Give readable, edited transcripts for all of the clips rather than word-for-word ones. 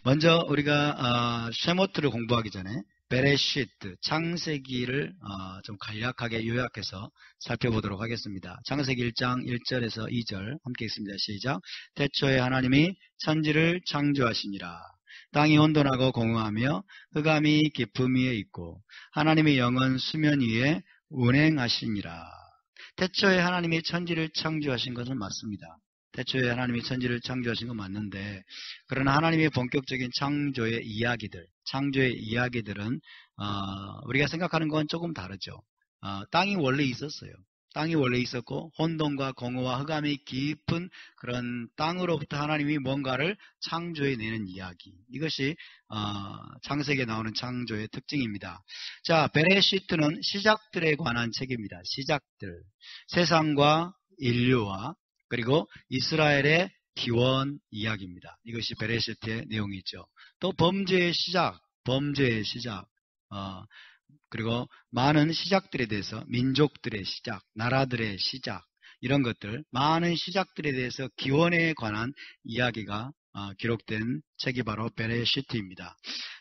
먼저 우리가 쉐모트를 공부하기 전에 베레시트, 창세기를 좀 간략하게 요약해서 살펴보도록 하겠습니다. 창세기 1장 1절에서 2절 함께 읽습니다. 시작. 태초에 하나님이 천지를 창조하시니라. 땅이 혼돈하고 공허하며 흑암이 깊음 위에 있고 하나님의 영은 수면 위에 운행하시니라. 태초에 하나님이 천지를 창조하신 것은 맞습니다. 태초에 하나님이 천지를 창조하신 건 맞는데, 그러나 하나님의 본격적인 창조의 이야기들은 우리가 생각하는 건 조금 다르죠. 땅이 원래 있었어요. 땅이 원래 있었고 혼돈과 공허와 흑암이 깊은 그런 땅으로부터 하나님이 뭔가를 창조해내는 이야기, 이것이 창세기에 나오는 창조의 특징입니다. 자, 베레시트는 시작들에 관한 책입니다. 시작들, 세상과 인류와 그리고 이스라엘의 기원 이야기입니다. 이것이 베레시트의 내용이죠. 또 범죄의 시작, 그리고 많은 시작들에 대해서, 민족들의 시작, 나라들의 시작, 이런 것들, 많은 시작들에 대해서 기원에 관한 이야기가 기록된 책이 바로 베레시트입니다.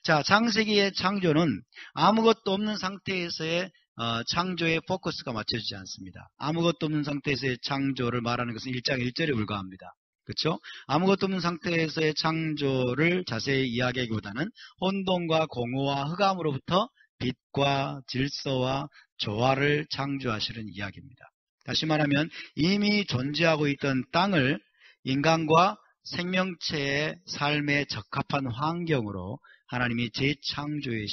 자, 창세기의 창조는 아무것도 없는 상태에서의 창조의 포커스가 맞춰지지 않습니다. 아무것도 없는 상태에서의 창조를 말하는 것은 1장 1절에 불과합니다. 그렇죠? 아무것도 없는 상태에서의 창조를 자세히 이야기하기보다는 혼돈과 공허와 흑암으로부터 빛과 질서와 조화를 창조하시는 이야기입니다. 다시 말하면 이미 존재하고 있던 땅을 인간과 생명체의 삶에 적합한 환경으로 하나님이 재창조해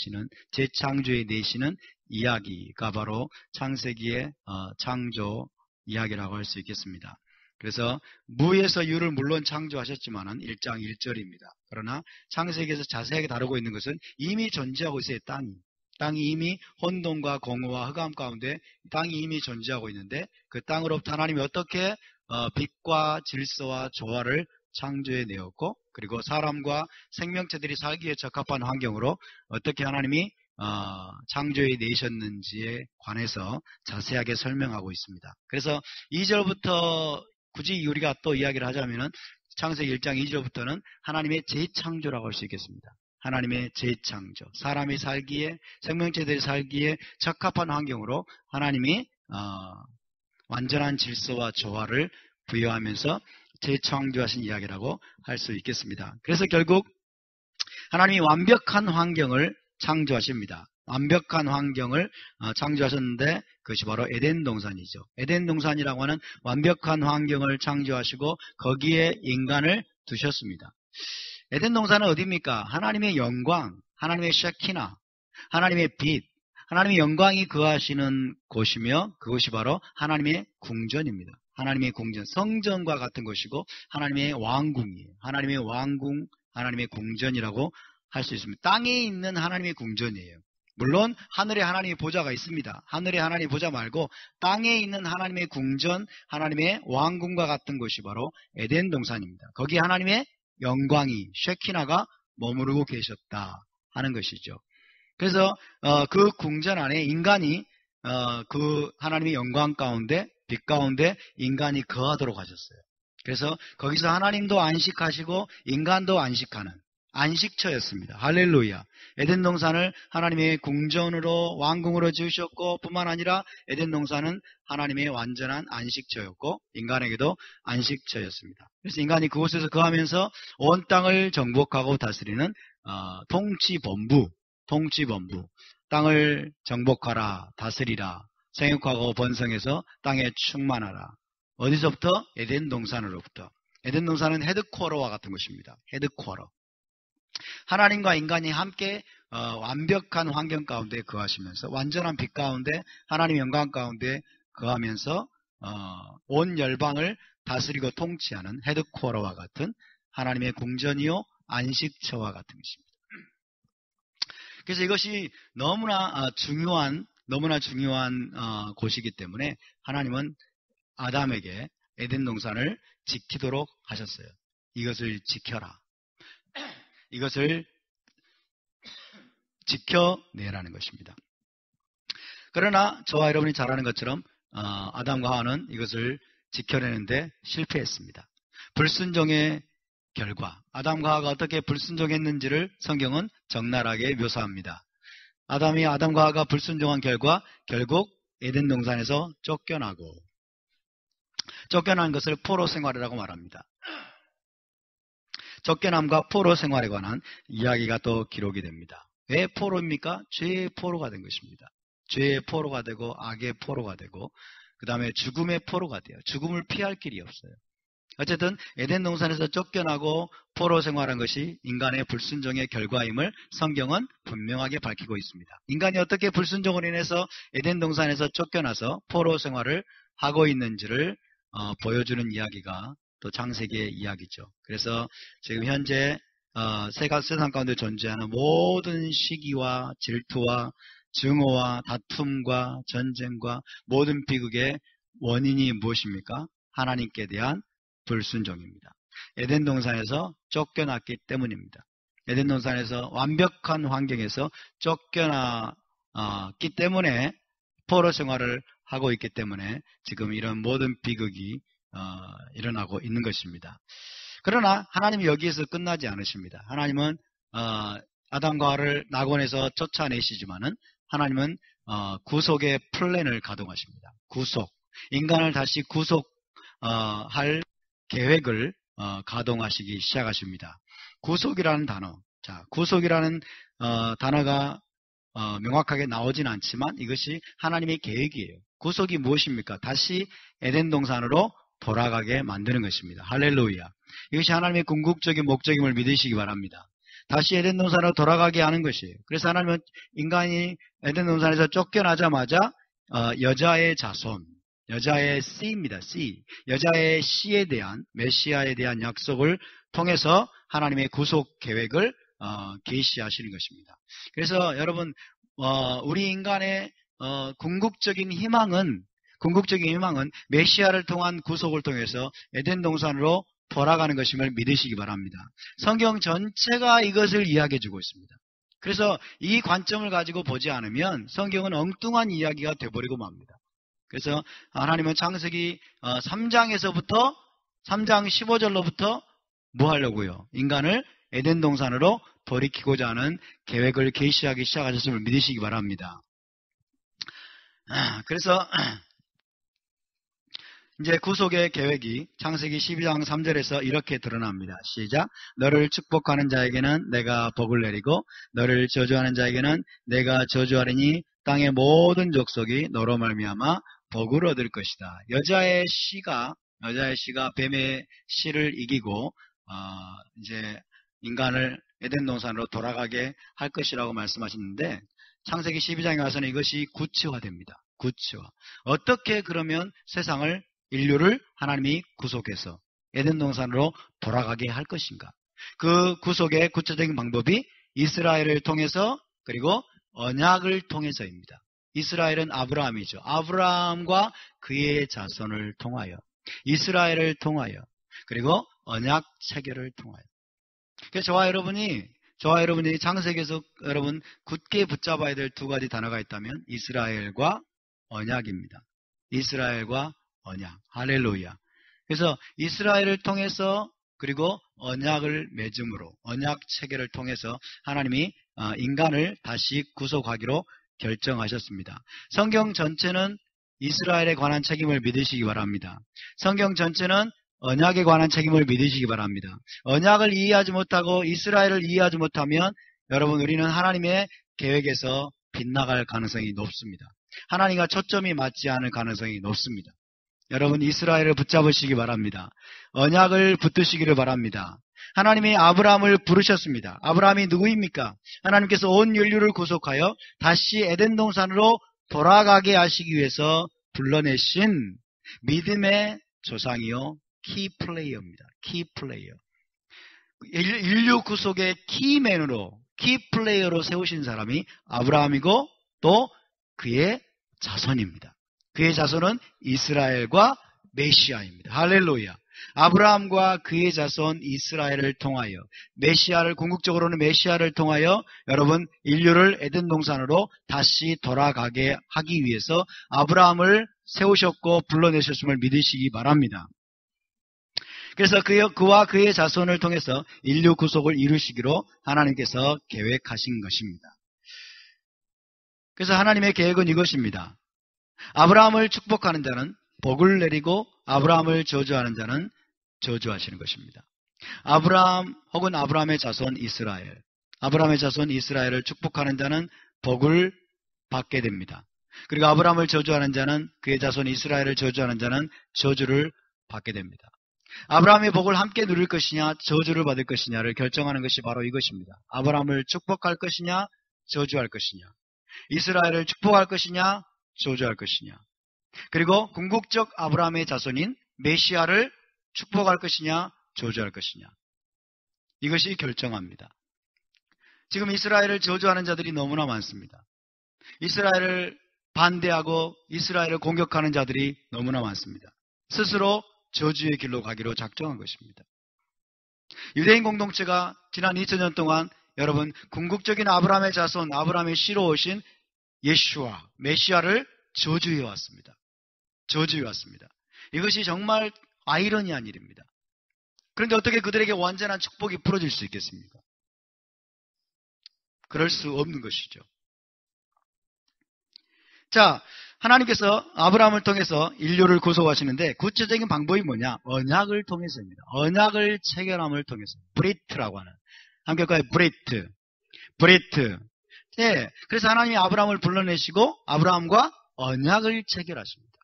내시는 이야기가 바로 창세기의 창조 이야기라고 할 수 있겠습니다. 그래서 무에서 유를 물론 창조하셨지만은 1장 1절입니다. 그러나 창세기에서 자세하게 다루고 있는 것은 이미 존재하고 있어요. 땅이 이미 혼돈과 공허와 흑암 가운데 땅이 이미 존재하고 있는데, 그 땅으로부터 하나님이 어떻게 빛과 질서와 조화를 창조해 내었고, 그리고 사람과 생명체들이 살기에 적합한 환경으로 어떻게 하나님이 창조해 내셨는지에 관해서 자세하게 설명하고 있습니다. 그래서 2절부터 굳이 우리가 또 이야기를 하자면은 창세기 1장 2절부터는 하나님의 재창조라고 할 수 있겠습니다. 하나님의 재창조, 사람이 살기에, 생명체들이 살기에 적합한 환경으로 하나님이 완전한 질서와 조화를 부여하면서 재창조하신 이야기라고 할 수 있겠습니다. 그래서 결국 하나님이 완벽한 환경을 창조하십니다. 완벽한 환경을 창조하셨는데 그것이 바로 에덴 동산이죠. 에덴 동산이라고 하는 완벽한 환경을 창조하시고 거기에 인간을 두셨습니다. 에덴 동산은 어디입니까? 하나님의 영광, 하나님의 샤키나, 하나님의 빛, 하나님의 영광이 거하시는 곳이며 그곳이 바로 하나님의 궁전입니다. 하나님의 궁전, 성전과 같은 곳이고 하나님의 왕궁이에요. 하나님의 왕궁, 하나님의 궁전이라고 할 수 있습니다. 땅에 있는 하나님의 궁전이에요. 물론 하늘에 하나님의 보좌가 있습니다. 하늘에 하나님의 보좌 말고 땅에 있는 하나님의 궁전, 하나님의 왕궁과 같은 곳이 바로 에덴 동산입니다. 거기에 하나님의 영광이, 쉐키나가 머무르고 계셨다 하는 것이죠. 그래서 그 궁전 안에 인간이 그 하나님의 영광 가운데, 빛 가운데 인간이 거하도록 하셨어요. 그래서 거기서 하나님도 안식하시고 인간도 안식하는 안식처였습니다. 할렐루야. 에덴 동산을 하나님의 궁전으로, 왕궁으로 지으셨고 뿐만 아니라 에덴 동산은 하나님의 완전한 안식처였고 인간에게도 안식처였습니다. 그래서 인간이 그곳에서 거하면서 온 땅을 정복하고 다스리는 통치본부, 땅을 정복하라, 다스리라, 생육하고 번성해서 땅에 충만하라. 어디서부터? 에덴 동산으로부터. 에덴 동산은 헤드쿼터와 같은 것입니다. 헤드쿼터. 하나님과 인간이 함께 완벽한 환경 가운데 거하시면서, 완전한 빛 가운데, 하나님의 영광 가운데 거하면서 온 열방을 다스리고 통치하는 헤드쿼터와 같은 하나님의 궁전이요 안식처와 같은 것입니다. 그래서 이것이 너무나 중요한 곳이기 때문에 하나님은 아담에게 에덴 동산을 지키도록 하셨어요. 이것을 지켜라. 이것을 지켜내라는 것입니다. 그러나 저와 여러분이 잘 아는 것처럼 아담과 하와는 이것을 지켜내는데 실패했습니다. 불순종의 결과, 아담과 하와가 어떻게 불순종했는지를 성경은 적나라하게 묘사합니다. 아담과 하와가 불순종한 결과 결국 에덴 동산에서 쫓겨난 것을 포로 생활이라고 말합니다. 쫓겨남과 포로 생활에 관한 이야기가 또 기록이 됩니다. 왜 포로입니까? 죄의 포로가 된 것입니다. 죄의 포로가 되고 악의 포로가 되고 그 다음에 죽음의 포로가 돼요. 죽음을 피할 길이 없어요. 어쨌든 에덴 동산에서 쫓겨나고 포로 생활한 것이 인간의 불순종의 결과임을 성경은 분명하게 밝히고 있습니다. 인간이 어떻게 불순종으로 인해서 에덴 동산에서 쫓겨나서 포로 생활을 하고 있는지를 보여주는 이야기가 또 창세기의 이야기죠. 그래서 지금 현재 세상 가운데 존재하는 모든 시기와 질투와 증오와 다툼과 전쟁과 모든 비극의 원인이 무엇입니까? 하나님께 대한 불순종입니다. 에덴 동산에서 쫓겨났기 때문입니다. 에덴 동산에서 완벽한 환경에서 쫓겨났기 때문에 포로 생활을 하고 있기 때문에 지금 이런 모든 비극이 일어나고 있는 것입니다. 그러나 하나님이 여기에서 끝나지 않으십니다. 하나님은 아담과 하와를 낙원에서 쫓아내시지만은 하나님은 구속의 플랜을 가동하십니다. 인간을 다시 구속할 계획을 가동하시기 시작하십니다. 구속이라는 단어, 구속이라는 단어가 명확하게 나오진 않지만 이것이 하나님의 계획이에요. 구속이 무엇입니까? 다시 에덴 동산으로 돌아가게 만드는 것입니다. 할렐루야. 이것이 하나님의 궁극적인 목적임을 믿으시기 바랍니다. 다시 에덴 동산으로 돌아가게 하는 것이에요. 그래서 하나님은 인간이 에덴 동산에서 쫓겨나자마자 여자의 자손, 여자의 씨입니다. 여자의 씨에 대한 메시아에 대한 약속을 통해서 하나님의 구속 계획을 계시하시는 것입니다. 그래서 여러분 우리 인간의 궁극적인 희망은 메시아를 통한 구속을 통해서 에덴 동산으로 돌아가는 것임을 믿으시기 바랍니다. 성경 전체가 이것을 이야기해주고 있습니다. 그래서 이 관점을 가지고 보지 않으면 성경은 엉뚱한 이야기가 되어버리고 맙니다. 그래서 하나님은 창세기 3장에서부터 3장 15절로부터 뭐 하려고요? 인간을 에덴 동산으로 돌이키고자 하는 계획을 계시하기 시작하셨음을 믿으시기 바랍니다. 그래서 이제 구속의 계획이 창세기 12장 3절에서 이렇게 드러납니다. 시작. 너를 축복하는 자에게는 내가 복을 내리고 너를 저주하는 자에게는 내가 저주하리니 땅의 모든 족속이 너로 말미암아 복을 얻을 것이다. 여자의 씨가 뱀의 씨를 이기고 이제 인간을 에덴 동산으로 돌아가게 할 것이라고 말씀하시는데 창세기 12장에 가서는 이것이 구체화됩니다. 구체화. 어떻게 그러면 인류를 하나님이 구속해서 에덴 동산으로 돌아가게 할 것인가? 그 구속의 구체적인 방법이 이스라엘을 통해서 그리고 언약을 통해서입니다. 이스라엘은 아브라함이죠. 아브라함과 그의 자손을 통하여 이스라엘을 통하여 그리고 언약 체결을 통하여. 그래서 저와 여러분이 창세기에서 여러분 굳게 붙잡아야 될 두 가지 단어가 있다면 이스라엘과 언약입니다. 이스라엘과 언약. 할렐루야. 그래서 이스라엘을 통해서 그리고 언약을 맺음으로 언약 체계를 통해서 하나님이 인간을 다시 구속하기로 결정하셨습니다. 성경 전체는 이스라엘에 관한 책임을 믿으시기 바랍니다. 성경 전체는 언약에 관한 책임을 믿으시기 바랍니다. 언약을 이해하지 못하고 이스라엘을 이해하지 못하면 여러분 우리는 하나님의 계획에서 빗나갈 가능성이 높습니다. 하나님과 초점이 맞지 않을 가능성이 높습니다. 여러분 이스라엘을 붙잡으시기 바랍니다. 언약을 붙드시기를 바랍니다. 하나님이 아브라함을 부르셨습니다. 아브라함이 누구입니까? 하나님께서 온 인류를 구속하여 다시 에덴 동산으로 돌아가게 하시기 위해서 불러내신 믿음의 조상이요 키플레이어입니다. 키플레이어. 인류 구속의 키플레이어로 세우신 사람이 아브라함이고 또 그의 자손입니다. 그의 자손은 이스라엘과 메시아입니다. 할렐루야. 아브라함과 그의 자손 이스라엘을 통하여 궁극적으로는 메시아를 통하여 여러분 인류를 에덴 동산으로 다시 돌아가게 하기 위해서 아브라함을 세우셨고 불러내셨음을 믿으시기 바랍니다. 그래서 그와 그의 자손을 통해서 인류 구속을 이루시기로 하나님께서 계획하신 것입니다. 그래서 하나님의 계획은 이것입니다. 아브라함을 축복하는 자는 복을 내리고 아브라함을 저주하는 자는 저주하시는 것입니다. 아브라함 혹은 아브라함의 자손 이스라엘, 아브라함의 자손 이스라엘을 축복하는 자는 복을 받게 됩니다. 그리고 아브라함을 저주하는 자는, 그의 자손 이스라엘을 저주하는 자는 저주를 받게 됩니다. 아브라함의 복을 함께 누릴 것이냐 저주를 받을 것이냐를 결정하는 것이 바로 이것입니다. 아브라함을 축복할 것이냐 저주할 것이냐, 이스라엘을 축복할 것이냐 저주할 것이냐, 그리고 궁극적 아브라함의 자손인 메시아를 축복할 것이냐 저주할 것이냐, 이것이 결정합니다. 지금 이스라엘을 저주하는 자들이 너무나 많습니다. 이스라엘을 반대하고 이스라엘을 공격하는 자들이 너무나 많습니다. 스스로 저주의 길로 가기로 작정한 것입니다. 유대인 공동체가 지난 2000년 동안 여러분 궁극적인 아브라함의 자손, 아브라함의 씨로 오신 예슈아, 메시아를 저주해 왔습니다. 저주해 왔습니다. 이것이 정말 아이러니한 일입니다. 그런데 어떻게 그들에게 완전한 축복이 풀어질 수 있겠습니까? 그럴 수 없는 것이죠. 자, 하나님께서 아브라함을 통해서 인류를 구속하시는데 구체적인 방법이 뭐냐? 언약을 통해서입니다. 언약을 체결함을 통해서. 브리트라고 하는. 함께 가요. 브리트. 브리트. 예, 그래서 하나님이 아브라함을 불러내시고 아브라함과 언약을 체결하십니다.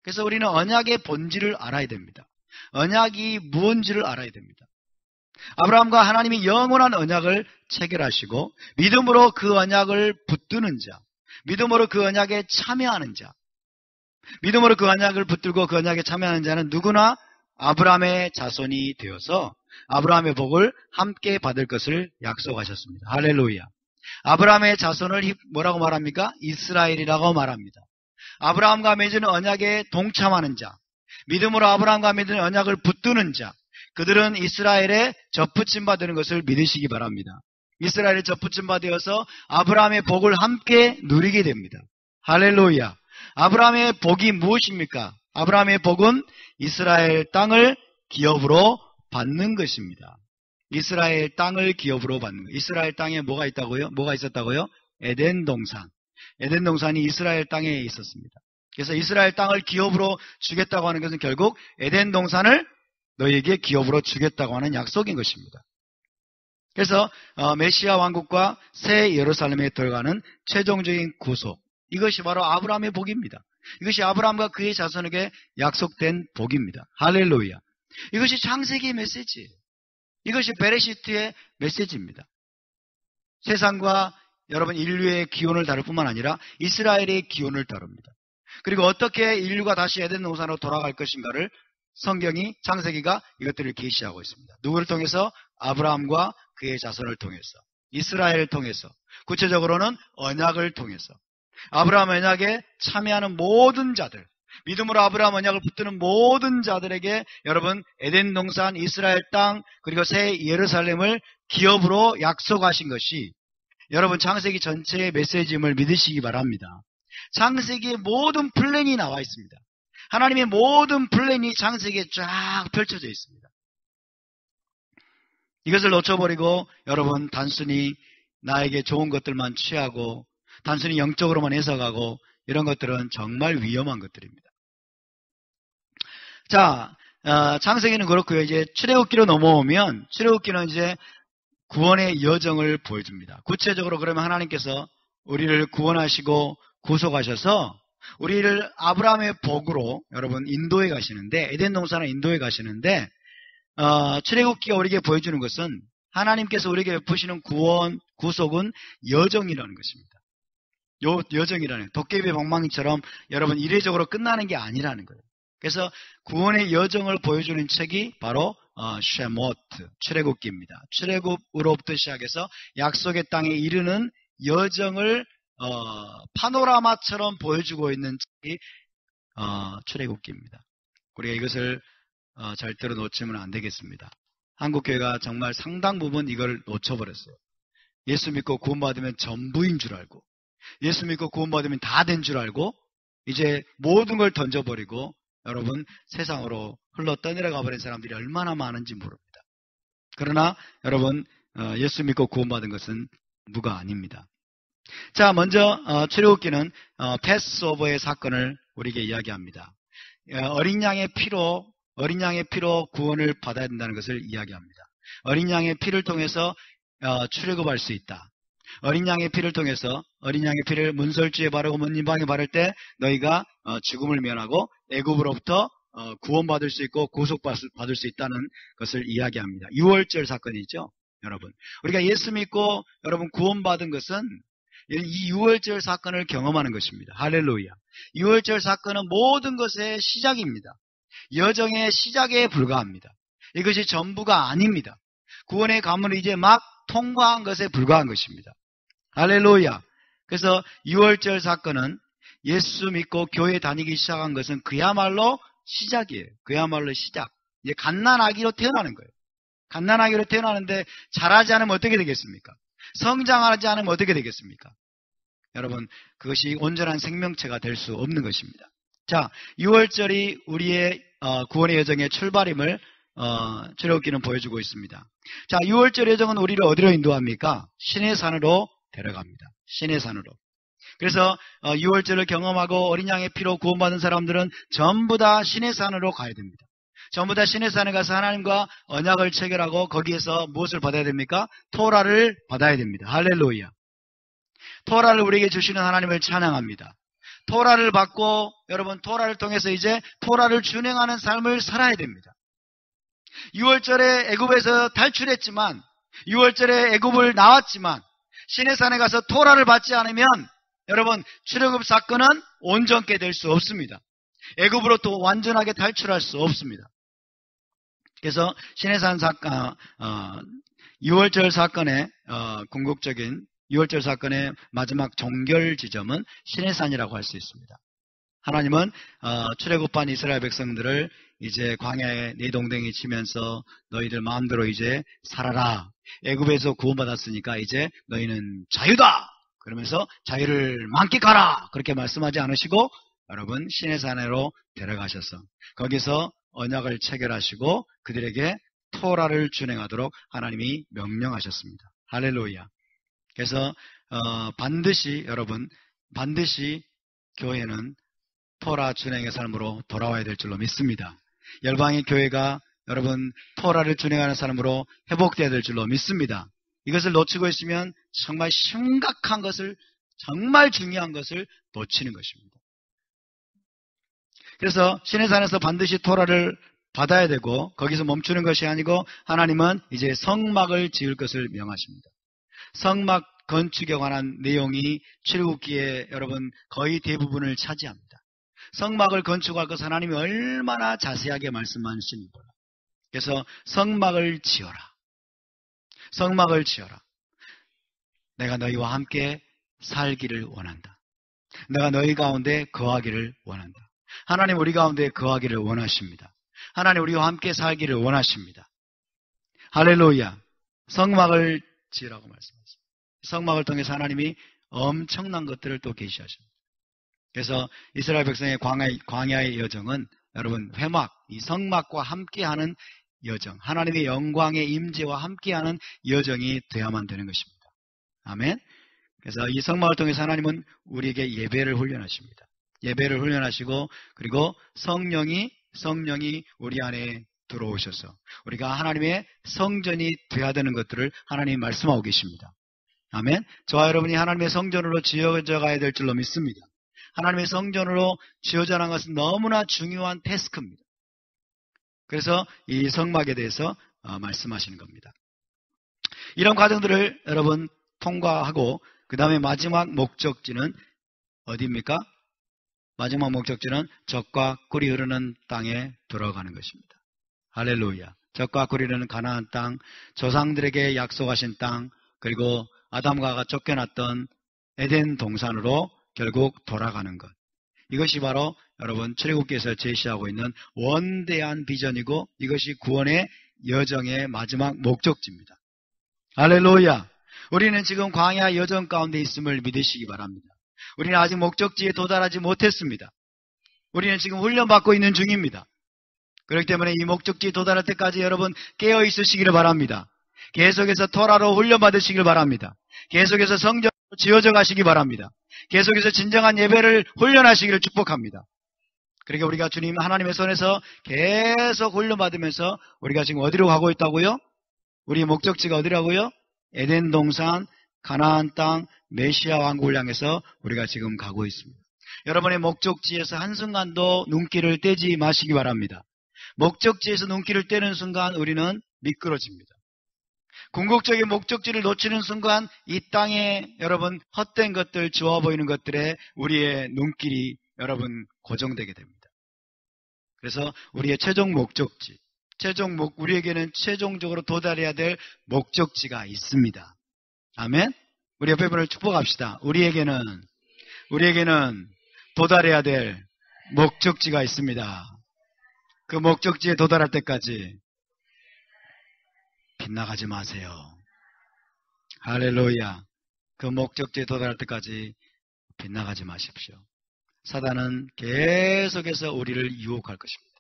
그래서 우리는 언약의 본질을 알아야 됩니다. 언약이 무엇인지를 알아야 됩니다. 아브라함과 하나님이 영원한 언약을 체결하시고 믿음으로 그 언약을 붙드는 자, 믿음으로 그 언약에 참여하는 자, 믿음으로 그 언약을 붙들고 그 언약에 참여하는 자는 누구나 아브라함의 자손이 되어서 아브라함의 복을 함께 받을 것을 약속하셨습니다. 할렐루야. 아브라함의 자손을 뭐라고 말합니까? 이스라엘이라고 말합니다. 아브라함과 맺은 언약에 동참하는 자, 믿음으로 아브라함과 맺은 언약을 붙드는 자, 그들은 이스라엘에 접붙임 받는 것을 믿으시기 바랍니다. 이스라엘에 접붙임 받아서 아브라함의 복을 함께 누리게 됩니다. 할렐루야. 아브라함의 복이 무엇입니까? 아브라함의 복은 이스라엘 땅을 기업으로 받는 것입니다. 이스라엘 땅을 기업으로 받는 것. 이스라엘 땅에 뭐가 있다고요? 뭐가 있었다고요? 에덴 동산. 에덴 동산이 이스라엘 땅에 있었습니다. 그래서 이스라엘 땅을 기업으로 주겠다고 하는 것은 결국 에덴 동산을 너희에게 기업으로 주겠다고 하는 약속인 것입니다. 그래서 메시아 왕국과 새 예루살렘에 들어가는 최종적인 구속, 이것이 바로 아브라함의 복입니다. 이것이 아브라함과 그의 자손에게 약속된 복입니다. 할렐루야. 이것이 창세기의 메시지예요. 이것이 베레시트의 메시지입니다. 세상과 여러분 인류의 기원을 다룰 뿐만 아니라 이스라엘의 기원을 다룹니다. 그리고 어떻게 인류가 다시 에덴 동산으로 돌아갈 것인가를 성경이, 창세기가 이것들을 계시하고 있습니다. 누구를 통해서? 아브라함과 그의 자손을 통해서, 이스라엘을 통해서, 구체적으로는 언약을 통해서, 아브라함 언약에 참여하는 모든 자들, 믿음으로 아브라함 언약을 붙드는 모든 자들에게 여러분 에덴 동산, 이스라엘 땅, 그리고 새 예루살렘을 기업으로 약속하신 것이 여러분 창세기 전체의 메시지임을 믿으시기 바랍니다. 창세기의 모든 플랜이 나와 있습니다. 하나님의 모든 플랜이 창세기에 쫙 펼쳐져 있습니다. 이것을 놓쳐버리고 여러분 단순히 나에게 좋은 것들만 취하고 단순히 영적으로만 해석하고 이런 것들은 정말 위험한 것들입니다. 자, 창세기는 그렇고요. 이제 출애굽기로 넘어오면 출애굽기는 이제 구원의 여정을 보여줍니다. 구체적으로 그러면 하나님께서 우리를 구원하시고 구속하셔서 우리를 아브라함의 복으로 여러분 인도해 가시는데, 에덴 동산을 인도해 가시는데 출애굽기가 우리에게 보여주는 것은 하나님께서 우리에게 베푸시는 구원, 구속은 여정이라는 것입니다. 여정이라는, 도깨비의 방망이처럼 여러분 이례적으로 끝나는 게 아니라는 거예요. 그래서 구원의 여정을 보여주는 책이 바로 쉐모트, 출애굽기입니다. 출애굽으로부터 시작해서 약속의 땅에 이르는 여정을 파노라마처럼 보여주고 있는 책이 출애굽기입니다. 우리가 이것을 절대로 놓치면 안 되겠습니다. 한국교회가 정말 상당 부분 이걸 놓쳐버렸어요. 예수 믿고 구원받으면 전부인 줄 알고, 예수 믿고 구원받으면 다 된 줄 알고, 이제 모든 걸 던져버리고 여러분 세상으로 흘러 떠내려가 버린 사람들이 얼마나 많은지 모릅니다. 그러나 여러분 예수 믿고 구원받은 것은 무가 아닙니다. 자, 먼저 출애굽기는 패스오버의 사건을 우리에게 이야기합니다. 어린 양의 피로 구원을 받아야 된다는 것을 이야기합니다. 어린 양의 피를 통해서 출애굽할 수 있다. 어린 양의 피를 통해서 어린 양의 피를 문설주에 바르고 문인방에 바를 때 너희가 죽음을 면하고 애굽으로부터 구원받을 수 있고 구속받을 수 있다는 것을 이야기합니다. 유월절 사건이죠. 여러분, 우리가 예수 믿고 여러분 구원받은 것은 이 유월절 사건을 경험하는 것입니다. 할렐루야. 유월절 사건은 모든 것의 시작입니다. 여정의 시작에 불과합니다. 이것이 전부가 아닙니다. 구원의 가문을 이제 막 통과한 것에 불과한 것입니다. 할렐루야. 그래서 유월절 사건은 예수 믿고 교회 다니기 시작한 것은 그야말로 시작이에요. 그야말로 시작. 이제 갓난아기로 태어나는 거예요. 갓난아기로 태어나는데 자라지 않으면 어떻게 되겠습니까? 성장하지 않으면 어떻게 되겠습니까? 여러분, 그것이 온전한 생명체가 될 수 없는 것입니다. 자, 유월절이 우리의 구원의 여정의 출발임을 출애굽기는 보여주고 있습니다. 자, 유월절 여정은 우리를 어디로 인도합니까? 신의 산으로 데려갑니다. 신의 산으로. 그래서 유월절을 경험하고 어린 양의 피로 구원받은 사람들은 전부 다 신의 산으로 가야 됩니다. 전부 다 신의 산에 가서 하나님과 언약을 체결하고 거기에서 무엇을 받아야 됩니까? 토라를 받아야 됩니다. 할렐루야. 토라를 우리에게 주시는 하나님을 찬양합니다. 토라를 받고 여러분 토라를 통해서 이제 토라를 준행하는 삶을 살아야 됩니다. 6월절에 애굽에서 탈출했지만 6월절에 애굽을 나왔지만 신의 산에 가서 토라를 받지 않으면 여러분 출애굽 사건은 온전케 될 수 없습니다. 애굽으로부터 완전하게 탈출할 수 없습니다. 그래서 신의 산 사건 6월절 사건의 궁극적인 6월절 사건의 마지막 종결 지점은 신의 산이라고 할 수 있습니다. 하나님은 출애굽한 이스라엘 백성들을 이제 광야에 네 동댕이 치면서 너희들 마음대로 이제 살아라. 애굽에서 구원받았으니까 이제 너희는 자유다. 그러면서 자유를 만끽하라. 그렇게 말씀하지 않으시고 여러분 신의 산으로 데려가셔서 거기서 언약을 체결하시고 그들에게 토라를 준행하도록 하나님이 명령하셨습니다. 할렐루야. 그래서 반드시 여러분 반드시 교회는 토라 준행의 삶으로 돌아와야 될 줄로 믿습니다. 열방의 교회가 여러분 토라를 준행하는 삶으로 회복되어야 될 줄로 믿습니다. 이것을 놓치고 있으면 정말 심각한 것을 정말 중요한 것을 놓치는 것입니다. 그래서 신의 산에서 반드시 토라를 받아야 되고 거기서 멈추는 것이 아니고 하나님은 이제 성막을 지을 것을 명하십니다. 성막 건축에 관한 내용이 출애굽기에 여러분 거의 대부분을 차지합니다. 성막을 건축할 것을 하나님이 얼마나 자세하게 말씀하시는 거예요. 그래서 성막을 지어라. 성막을 지어라. 내가 너희와 함께 살기를 원한다. 내가 너희 가운데 거하기를 원한다. 하나님 우리 가운데 거하기를 원하십니다. 하나님 우리와 함께 살기를 원하십니다. 할렐루야. 성막을 지으라고 말씀하십니다. 성막을 통해서 하나님이 엄청난 것들을 또 계시하십니다. 그래서 이스라엘 백성의 광야의 여정은 여러분 회막, 이 성막과 함께하는 여정, 하나님의 영광의 임재와 함께하는 여정이 되어야만 되는 것입니다. 아멘. 그래서 이 성막을 통해서 하나님은 우리에게 예배를 훈련하십니다. 예배를 훈련하시고 그리고 성령이 우리 안에 들어오셔서 우리가 하나님의 성전이 되어야 되는 것들을 하나님이 말씀하고 계십니다. 아멘. 저와 여러분이 하나님의 성전으로 지어져 가야 될 줄로 믿습니다. 하나님의 성전으로 지어져 나간 것은 너무나 중요한 태스크입니다. 그래서 이 성막에 대해서 말씀하시는 겁니다. 이런 과정들을 여러분 통과하고 그 다음에 마지막 목적지는 어디입니까? 마지막 목적지는 젖과 꿀이 흐르는 땅에 들어가는 것입니다. 할렐루야. 젖과 꿀이 흐르는 가나안 땅, 조상들에게 약속하신 땅, 그리고 아담과 하가 쫓겨났던 에덴 동산으로 결국 돌아가는 것. 이것이 바로 여러분 출애굽기에서 제시하고 있는 원대한 비전이고 이것이 구원의 여정의 마지막 목적지입니다. 할렐루야. 우리는 지금 광야 여정 가운데 있음을 믿으시기 바랍니다. 우리는 아직 목적지에 도달하지 못했습니다. 우리는 지금 훈련받고 있는 중입니다. 그렇기 때문에 이 목적지에 도달할 때까지 여러분 깨어 있으시기를 바랍니다. 계속해서 토라로 훈련받으시길 바랍니다. 계속해서 성전으로 지어져 가시기 바랍니다. 계속해서 진정한 예배를 훈련하시기를 축복합니다. 그러니까 우리가 주님 하나님의 손에서 계속 훈련받으면서 우리가 지금 어디로 가고 있다고요? 우리 목적지가 어디라고요? 에덴 동산, 가나안 땅, 메시아 왕국을 향해서 우리가 지금 가고 있습니다. 여러분의 목적지에서 한순간도 눈길을 떼지 마시기 바랍니다. 목적지에서 눈길을 떼는 순간 우리는 미끄러집니다. 궁극적인 목적지를 놓치는 순간 이 땅에 여러분 헛된 것들, 좋아 보이는 것들에 우리의 눈길이 여러분 고정되게 됩니다. 그래서 우리의 최종 목적지, 우리에게는 최종적으로 도달해야 될 목적지가 있습니다. 아멘? 우리 옆에 분을 축복합시다. 우리에게는 도달해야 될 목적지가 있습니다. 그 목적지에 도달할 때까지 빗나가지 마세요. 할렐루야. 그 목적지에 도달할 때까지 빗나가지 마십시오. 사단은 계속해서 우리를 유혹할 것입니다.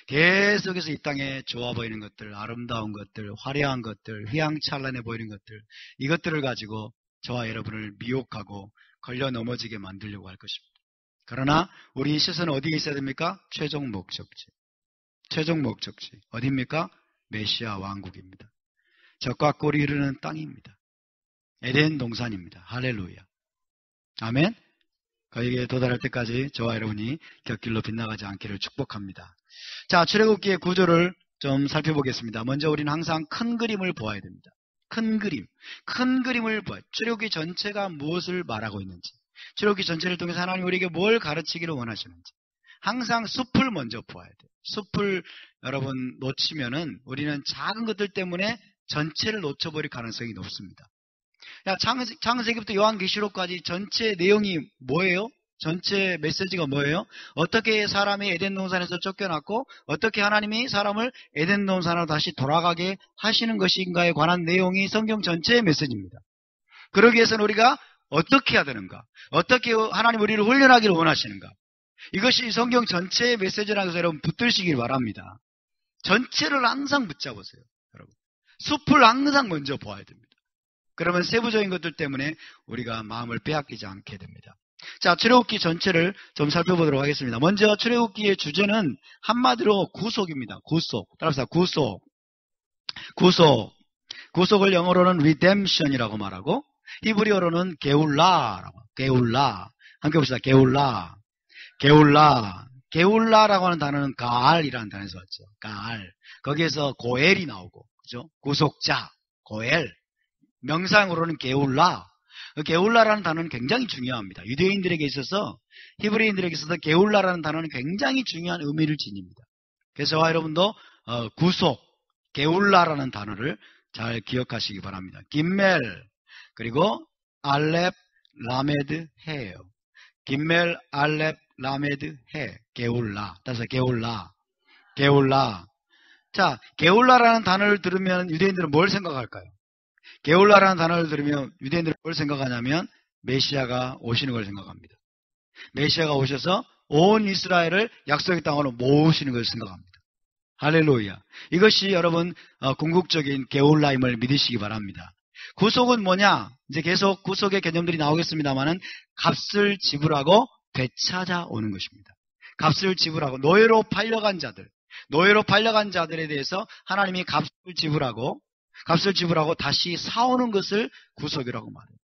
계속해서 이 땅에 좋아 보이는 것들, 아름다운 것들, 화려한 것들, 휘황찬란해 보이는 것들, 이것들을 가지고 저와 여러분을 미혹하고 걸려 넘어지게 만들려고 할 것입니다. 그러나 우리 시선은 어디에 있어야 됩니까? 최종 목적지. 어디입니까? 메시아 왕국입니다. 적과 꼴이 이르는 땅입니다. 에덴 동산입니다. 할렐루야. 아멘. 거기에 도달할 때까지 저와 여러분이 곁길로 빗나가지 않기를 축복합니다. 자, 출애굽기의 구조를 좀 살펴보겠습니다. 먼저 우리는 항상 큰 그림을 보아야 됩니다. 큰 그림을 보아야 돼요. 출애굽기 전체가 무엇을 말하고 있는지, 출애굽기 전체를 통해서 하나님 우리에게 뭘 가르치기를 원하시는지, 항상 숲을 먼저 보아야 돼요. 숲을 여러분 놓치면은 우리는 작은 것들 때문에 전체를 놓쳐버릴 가능성이 높습니다. 창세기부터 요한계시록까지 전체 내용이 뭐예요? 전체 메시지가 뭐예요? 어떻게 사람이 에덴 동산에서 쫓겨났고 어떻게 하나님이 사람을 에덴 동산으로 다시 돌아가게 하시는 것인가에 관한 내용이 성경 전체의 메시지입니다. 그러기 위해서는 우리가 어떻게 해야 되는가? 어떻게 하나님 우리를 훈련하기를 원하시는가? 이것이 성경 전체의 메시지라고 해서 여러분 붙들시길 바랍니다. 전체를 항상 붙잡으세요. 여러분. 숲을 항상 먼저 보아야 됩니다. 그러면 세부적인 것들 때문에 우리가 마음을 빼앗기지 않게 됩니다. 자, 출애굽기 전체를 좀 살펴보도록 하겠습니다. 먼저 출애굽기의 주제는 한마디로 구속입니다. 따라서 구속을 영어로는 redemption이라고 말하고 히브리어로는 게울라. 함께 봅시다. 게울라라고 하는 단어는 가알이라는 단어에서 왔죠. 가알. 거기에서 고엘이 나오고, 그죠? 구속자, 고엘. 명상으로는 게울라. 게울라라는 단어는 굉장히 중요합니다. 유대인들에게 있어서, 히브리인들에게 있어서 게울라라는 단어는 굉장히 중요한 의미를 지닙니다. 그래서 저와 여러분도 구속, 게울라라는 단어를 잘 기억하시기 바랍니다. 김멜, 그리고 알렙, 라메드, 해예요. 김멜, 알렙, 라메드, 해. 게울라. 따라서 게울라. 자, 게울라라는 단어를 들으면 유대인들은 뭘 생각할까요? 게울라라는 단어를 들으면 유대인들은 뭘 생각하냐면 메시아가 오시는 걸 생각합니다. 메시아가 오셔서 온 이스라엘을 약속의 땅으로 모으시는 것을 생각합니다. 할렐루야. 이것이 여러분 궁극적인 게울라임을 믿으시기 바랍니다. 구속은 뭐냐? 이제 계속 구속의 개념들이 나오겠습니다만은 값을 지불하고 되찾아오는 것입니다. 값을 지불하고 노예로 팔려간 자들에 대해서 하나님이 값을 지불하고 다시 사오는 것을 구속이라고 말해요.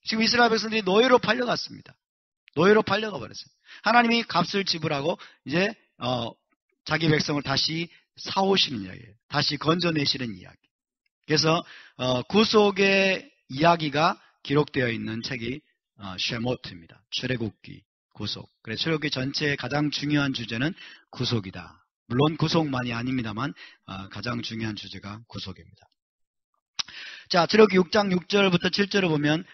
지금 이스라엘 백성들이 노예로 팔려갔습니다. 노예로 팔려가 버렸어요. 하나님이 값을 지불하고 이제 자기 백성을 다시 사오시는 이야기예요. 다시 건져내시는 이야기. 그래서 구속의 이야기가 기록되어 있는 책이 쉐모트입니다. 출애굽기, 구속. 그래서 출애굽기 전체의 가장 중요한 주제는 구속이다. 물론 구속만이 아닙니다만 가장 중요한 주제가 구속입니다. 자, 출애굽기 6장 6절부터 7절을 보면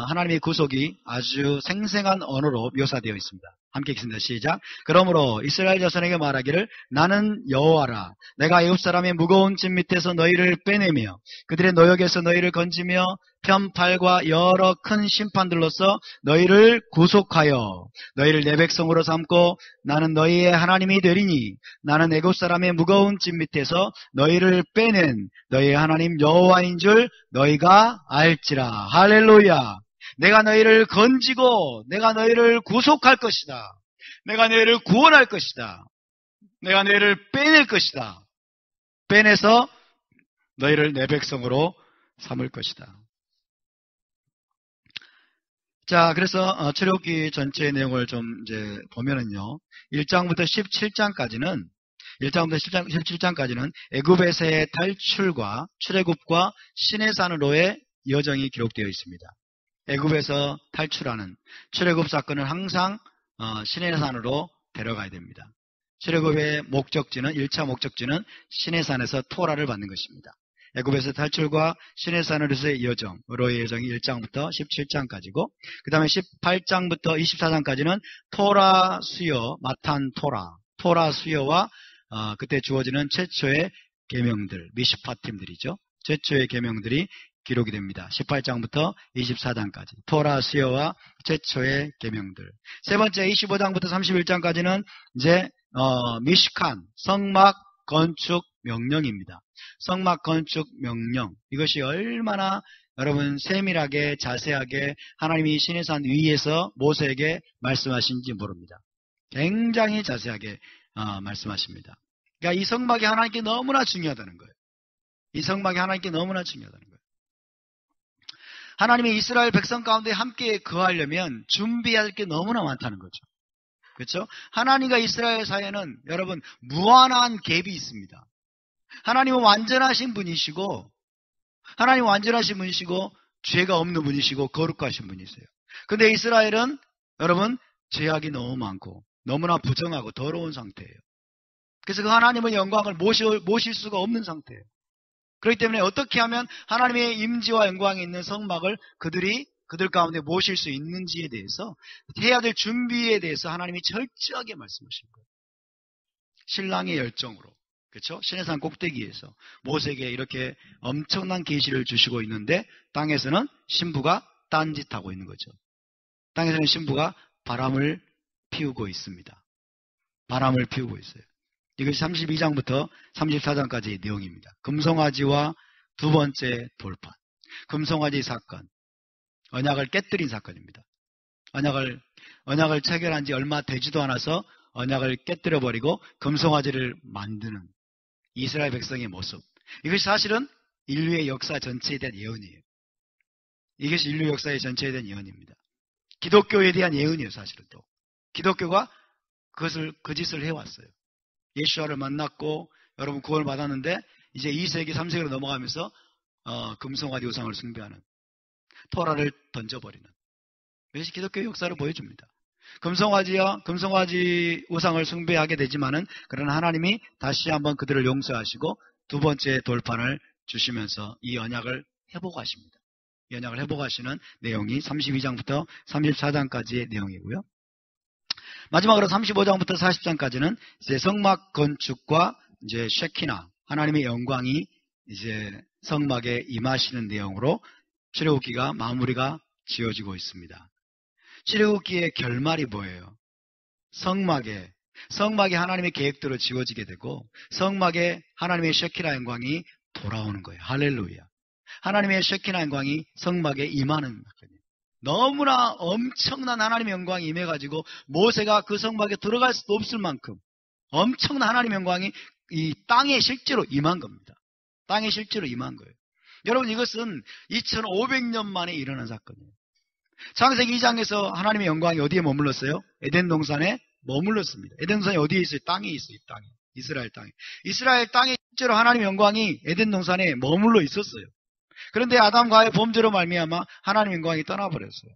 하나님의 구속이 아주 생생한 언어로 묘사되어 있습니다. 함께 읽습니다. 시작. 그러므로 이스라엘 자손에게 말하기를 나는 여호와라. 내가 애굽 사람의 무거운 짐 밑에서 너희를 빼내며 그들의 노역에서 너희를 건지며 편팔과 여러 큰 심판들로서 너희를 구속하여 너희를 내 백성으로 삼고 나는 너희의 하나님이 되리니 나는 애굽 사람의 무거운 짐 밑에서 너희를 빼낸 너희의 하나님 여호와인 줄 너희가 알지라. 할렐루야. 내가 너희를 건지고 내가 너희를 구속할 것이다. 내가 너희를 구원할 것이다. 내가 너희를 빼낼 것이다. 빼내서 너희를 내 백성으로 삼을 것이다. 자, 그래서 출애굽기 전체의 내용을 좀 이제 보면은요. 1장부터 17장까지는 애굽에서의 탈출과 출애굽과 시내산으로의 여정이 기록되어 있습니다. 애굽에서 탈출하는 출애굽 사건은 항상 시내산으로 데려가야 됩니다. 출애굽의 목적지는 1차 목적지는 시내산에서 토라를 받는 것입니다. 애굽에서 탈출과 시내산으로서의 여정으로의 여정이 1장부터 17장까지고 그 다음에 18장부터 24장까지는 토라 수여, 마탄 토라 수여와 그때 주어지는 최초의 계명들, 미시파팀들이죠. 최초의 계명들이 기록이 됩니다. 18장부터 24장까지 토라 수여와 최초의 계명들. 세 번째 25장부터 31장까지는 이제 미시칸 성막 건축 명령입니다. 성막 건축 명령. 이것이 얼마나 여러분 세밀하게 자세하게 하나님이 시내산 위에서 모세에게 말씀하신지 모릅니다. 굉장히 자세하게 말씀하십니다. 그러니까 이 성막이 하나님께 너무나 중요하다는 거예요. 이 성막이 하나님께 너무나 중요하다는 거예요. 하나님이 이스라엘 백성 가운데 함께 거하려면 준비해야 할 게 너무나 많다는 거죠. 그렇죠? 하나님과 이스라엘 사이에는 여러분 무한한 갭이 있습니다. 하나님은 완전하신 분이시고 죄가 없는 분이시고 거룩하신 분이세요. 근데 이스라엘은 여러분 죄악이 너무 많고 너무나 부정하고 더러운 상태예요. 그래서 그 하나님의 영광을 모실 수가 없는 상태예요. 그렇기 때문에 어떻게 하면 하나님의 임재와 영광이 있는 성막을 그들 가운데 모실 수 있는지에 대해서 해야 될 준비에 대해서 하나님이 철저하게 말씀하신 거예요. 신랑의 열정으로. 그렇죠? 시내산 꼭대기에서 모세에게 이렇게 엄청난 계시를 주시고 있는데 땅에서는 신부가 딴짓하고 있는 거죠. 땅에서는 신부가 바람을 피우고 있습니다. 바람을 피우고 있어요. 이것이 32장부터 34장까지의 내용입니다. 금송아지와 두 번째 돌판. 금송아지 사건. 언약을 깨뜨린 사건입니다. 언약을 체결한 지 얼마 되지도 않아서 언약을 깨뜨려버리고 금송아지를 만드는 이스라엘 백성의 모습. 이것이 사실은 인류의 역사 전체에 대한 예언이에요. 이것이 인류 역사의 전체에 대한 예언입니다. 기독교에 대한 예언이에요, 사실은 또. 기독교가 그 짓을 해왔어요. 예수와를 만났고 여러분 구원을 받았는데 이제 2세기, 3세기로 넘어가면서 금송아지 우상을 숭배하는 토라를 던져버리는 이것이 기독교의 역사를 보여줍니다. 금송아지 우상을 숭배하게 되지만은 그러나 하나님이 다시 한번 그들을 용서하시고 두 번째 돌판을 주시면서 이 언약을 회복하십니다. 이 언약을 회복하시는 내용이 32장부터 34장까지의 내용이고요. 마지막으로 35장부터 40장까지는 이제 성막 건축과 이제 쉐키나 하나님의 영광이 이제 성막에 임하시는 내용으로 출애굽기가 마무리가 지어지고 있습니다. 출애굽기의 결말이 뭐예요? 성막에 하나님의 계획대로 지어지게 되고 성막에 하나님의 쉐키나 영광이 돌아오는 거예요. 할렐루야. 하나님의 쉐키나 영광이 성막에 임하는 거예요. 너무나 엄청난 하나님의 영광이 임해가지고 모세가 그 성막에 들어갈 수도 없을 만큼 엄청난 하나님의 영광이 이 땅에 실제로 임한 겁니다. 땅에 실제로 임한 거예요. 여러분 이것은 2500년 만에 일어난 사건이에요. 창세기 2장에서 하나님의 영광이 어디에 머물렀어요? 에덴 동산에 머물렀습니다. 에덴 동산이 어디에 있어요? 땅에 있어요. 땅에. 이스라엘 땅에. 이스라엘 땅에 실제로 하나님의 영광이 에덴 동산에 머물러 있었어요. 그런데 아담과의 범죄로 말미암아 하나님의 영광이 떠나버렸어요.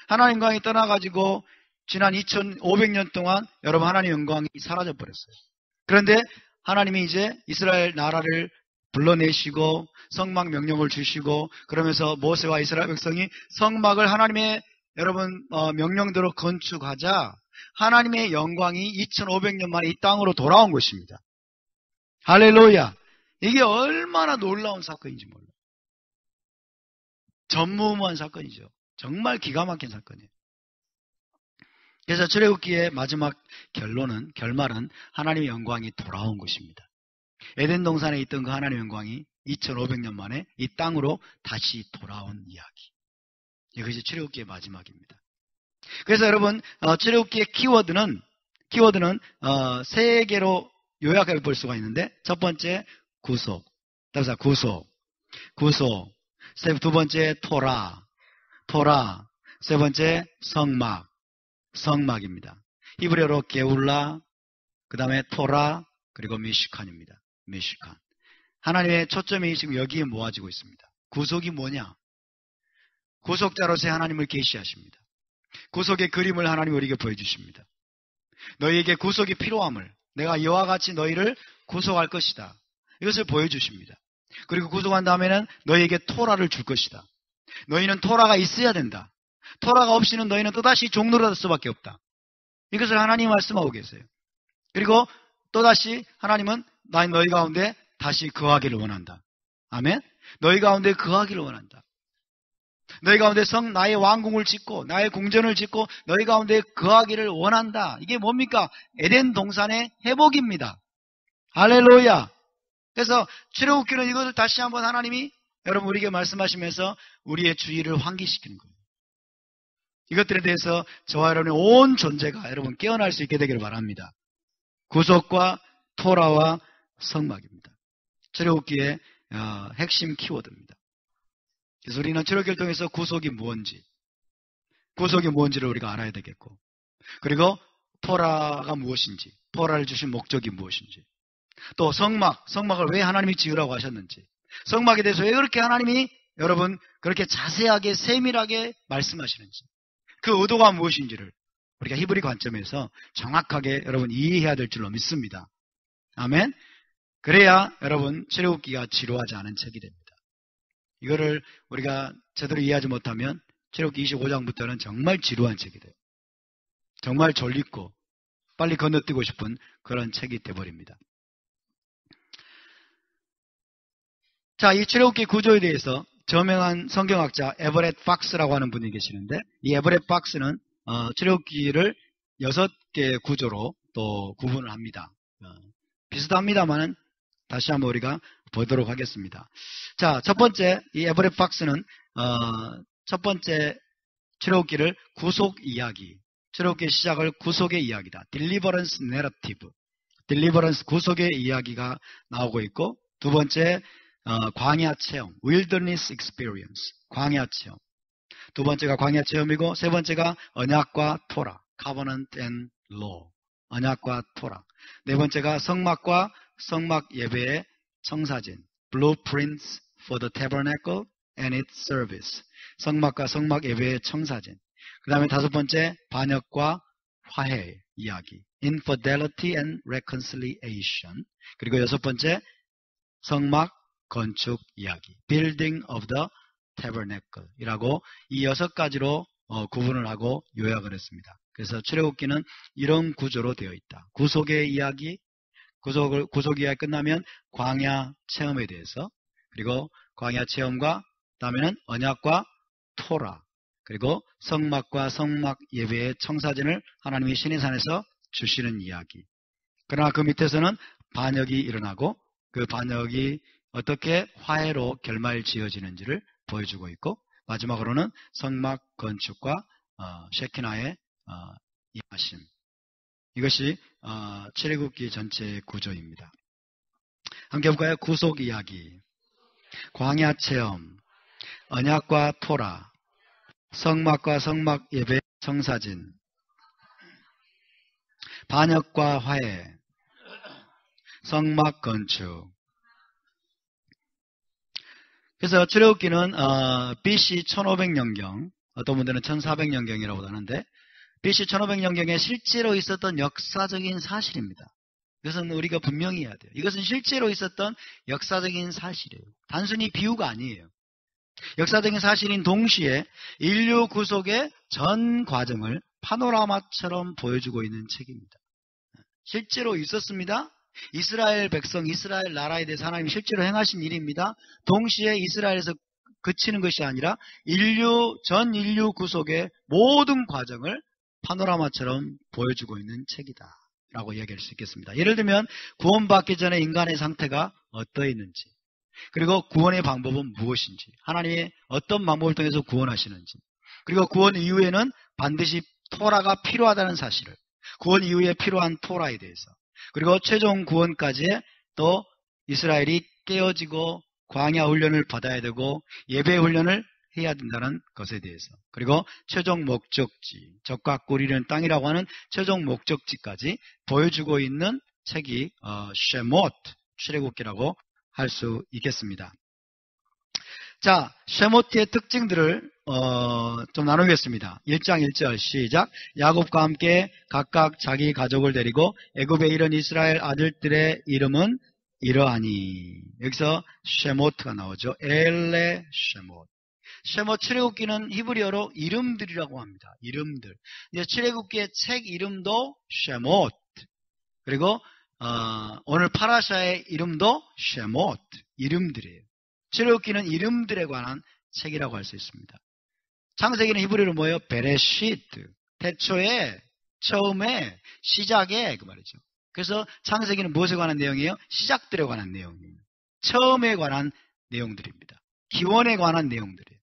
하나님의 영광이 떠나가지고 지난 2500년 동안 여러분 하나님의 영광이 사라져버렸어요. 그런데 하나님이 이제 이스라엘 나라를 불러내시고 성막 명령을 주시고 그러면서 모세와 이스라엘 백성이 성막을 하나님의 여러분 명령대로 건축하자 하나님의 영광이 2500년 만에 이 땅으로 돌아온 것입니다. 할렐루야. 이게 얼마나 놀라운 사건인지 몰라요. 전무후무한 사건이죠. 정말 기가 막힌 사건이에요. 그래서 출애굽기의 마지막 결말은 하나님의 영광이 돌아온 것입니다. 에덴 동산에 있던 그 하나님의 영광이 2500년 만에 이 땅으로 다시 돌아온 이야기. 이것이 출애굽기의 마지막입니다. 그래서 여러분, 출애굽기의 키워드는 세 개로 요약해 볼 수가 있는데, 첫 번째 구속, 구속. 두 번째 토라, 세 번째 성막입니다. 히브리어로 게울라, 그 다음에 토라, 그리고 미시칸입니다. 미시칸. 하나님의 초점이 지금 여기에 모아지고 있습니다. 구속이 뭐냐? 구속자로서의 하나님을 계시하십니다. 구속의 그림을 하나님 우리에게 보여주십니다. 너희에게 구속이 필요함을, 내가 이와 같이 너희를 구속할 것이다. 이것을 보여주십니다. 그리고 구속한 다음에는 너희에게 토라를 줄 것이다. 너희는 토라가 있어야 된다. 토라가 없이는 너희는 또다시 종노릇할 수밖에 없다. 이것을 하나님이 말씀하고 계세요. 그리고 또다시 하나님은 너희 가운데 다시 거하기를 원한다. 아멘? 너희 가운데 거하기를 원한다. 너희 가운데 나의 왕궁을 짓고 나의 궁전을 짓고 너희 가운데 거하기를 원한다. 이게 뭡니까? 에덴 동산의 회복입니다. 할렐루야. 그래서 출애굽기는 이것을 다시 한번 하나님이 여러분 우리에게 말씀하시면서 우리의 주의를 환기시키는 거예요. 이것들에 대해서 저와 여러분의 온 존재가 여러분 깨어날 수 있게 되기를 바랍니다. 구속과 토라와 성막입니다. 출애굽기의 핵심 키워드입니다. 그래서 우리는 출애굽기를 통해서 구속이 무엇인지를 우리가 알아야 되겠고, 그리고 토라가 무엇인지, 토라를 주신 목적이 무엇인지, 또 성막을 왜 하나님이 지으라고 하셨는지, 성막에 대해서 왜 그렇게 하나님이 여러분 그렇게 자세하게 세밀하게 말씀하시는지, 그 의도가 무엇인지를 우리가 히브리 관점에서 정확하게 여러분 이해해야 될 줄로 믿습니다. 아멘. 그래야 여러분 출애굽기가 지루하지 않은 책이 됩니다. 이거를 우리가 제대로 이해하지 못하면 출애굽기 25장부터는 정말 지루한 책이 돼요. 정말 졸리고 빨리 건너뛰고 싶은 그런 책이 돼버립니다. 자, 이 출애굽기 구조에 대해서 저명한 성경학자 에버렛 박스라고 하는 분이 계시는데, 이 에버렛 박스는 출애굽기를 6개의 구조로 또 구분을 합니다. 비슷합니다만 다시 한번 우리가 보도록 하겠습니다. 자, 첫 번째 이 에버렛 박스는 첫 번째 출애굽기를 구속 이야기, 출애굽기의 시작을 구속의 이야기다. 딜리버런스 내러티브, 딜리버런스 구속의 이야기가 나오고 있고, 두 번째 광야 체험, wilderness experience, 광야 체험. 두 번째가 광야 체험이고, 세 번째가 언약과 토라, covenant and law, 언약과 토라. 네 번째가 성막과 성막 예배의 청사진, blueprints for the tabernacle and its service, 성막과 성막 예배의 청사진. 그 다음에 다섯 번째 반역과 화해 이야기, infidelity and reconciliation. 그리고 여섯 번째 성막 건축 이야기, building of the tabernacle 이라고 이 6가지로 구분을 하고 요약을 했습니다. 그래서 출애굽기는 이런 구조로 되어 있다. 구속의 이야기, 구속 이야기 끝나면 광야 체험에 대해서, 그리고 광야 체험과 다음에는 언약과 토라, 그리고 성막과 성막 예배의 청사진을 하나님이 시내산에서 주시는 이야기. 그러나 그 밑에서는 반역이 일어나고 그 반역이 어떻게 화해로 결말 지어지는지를 보여주고 있고, 마지막으로는 성막 건축과 셰키나의 임하심. 이것이 출애굽기 전체의 구조입니다. 함께 볼까요? 구속 이야기, 광야 체험, 언약과 토라, 성막과 성막 예배 청사진, 반역과 화해, 성막 건축. 그래서 출애굽기는 BC 1500년경, 어떤 분들은 1400년경이라고도 하는데, BC 1500년경에 실제로 있었던 역사적인 사실입니다. 이것은 우리가 분명히 해야 돼요. 이것은 실제로 있었던 역사적인 사실이에요. 단순히 비유가 아니에요. 역사적인 사실인 동시에 인류 구속의 전 과정을 파노라마처럼 보여주고 있는 책입니다. 실제로 있었습니다. 이스라엘 백성, 이스라엘 나라에 대해서 하나님이 실제로 행하신 일입니다. 동시에 이스라엘에서 그치는 것이 아니라 전 인류 구속의 모든 과정을 파노라마처럼 보여주고 있는 책이다 라고 이야기할 수 있겠습니다. 예를 들면 구원받기 전에 인간의 상태가 어떠했는지, 그리고 구원의 방법은 무엇인지, 하나님의 어떤 방법을 통해서 구원하시는지, 그리고 구원 이후에는 반드시 토라가 필요하다는 사실을, 구원 이후에 필요한 토라에 대해서, 그리고 최종 구원까지의 또 이스라엘이 깨어지고 광야 훈련을 받아야 되고 예배 훈련을 해야 된다는 것에 대해서, 그리고 최종 목적지, 적과 꿀이는 땅이라고 하는 최종 목적지까지 보여주고 있는 책이 쉐못, 출애굽기라고 할 수 있겠습니다. 자, 쉐모트의 특징들을 좀 나누겠습니다. 1장 1절 시작. 야곱과 함께 각각 자기 가족을 데리고 애굽에 이른 이스라엘 아들들의 이름은 이러하니. 여기서 쉐모트가 나오죠. 엘레 쉐못. 쉐못 출애굽기는 히브리어로 이름들이라고 합니다. 이름들. 이제 출애굽기의 책 이름도 쉐못. 그리고 오늘 파라샤의 이름도 쉐못. 이름들이에요. 출애굽기는 이름들에 관한 책이라고 할 수 있습니다. 창세기는 히브리어로 뭐예요? 베레시트. 태초에, 처음에, 시작에 그 말이죠. 그래서 창세기는 무엇에 관한 내용이에요? 시작들에 관한 내용이에요. 처음에 관한 내용들입니다. 기원에 관한 내용들이에요.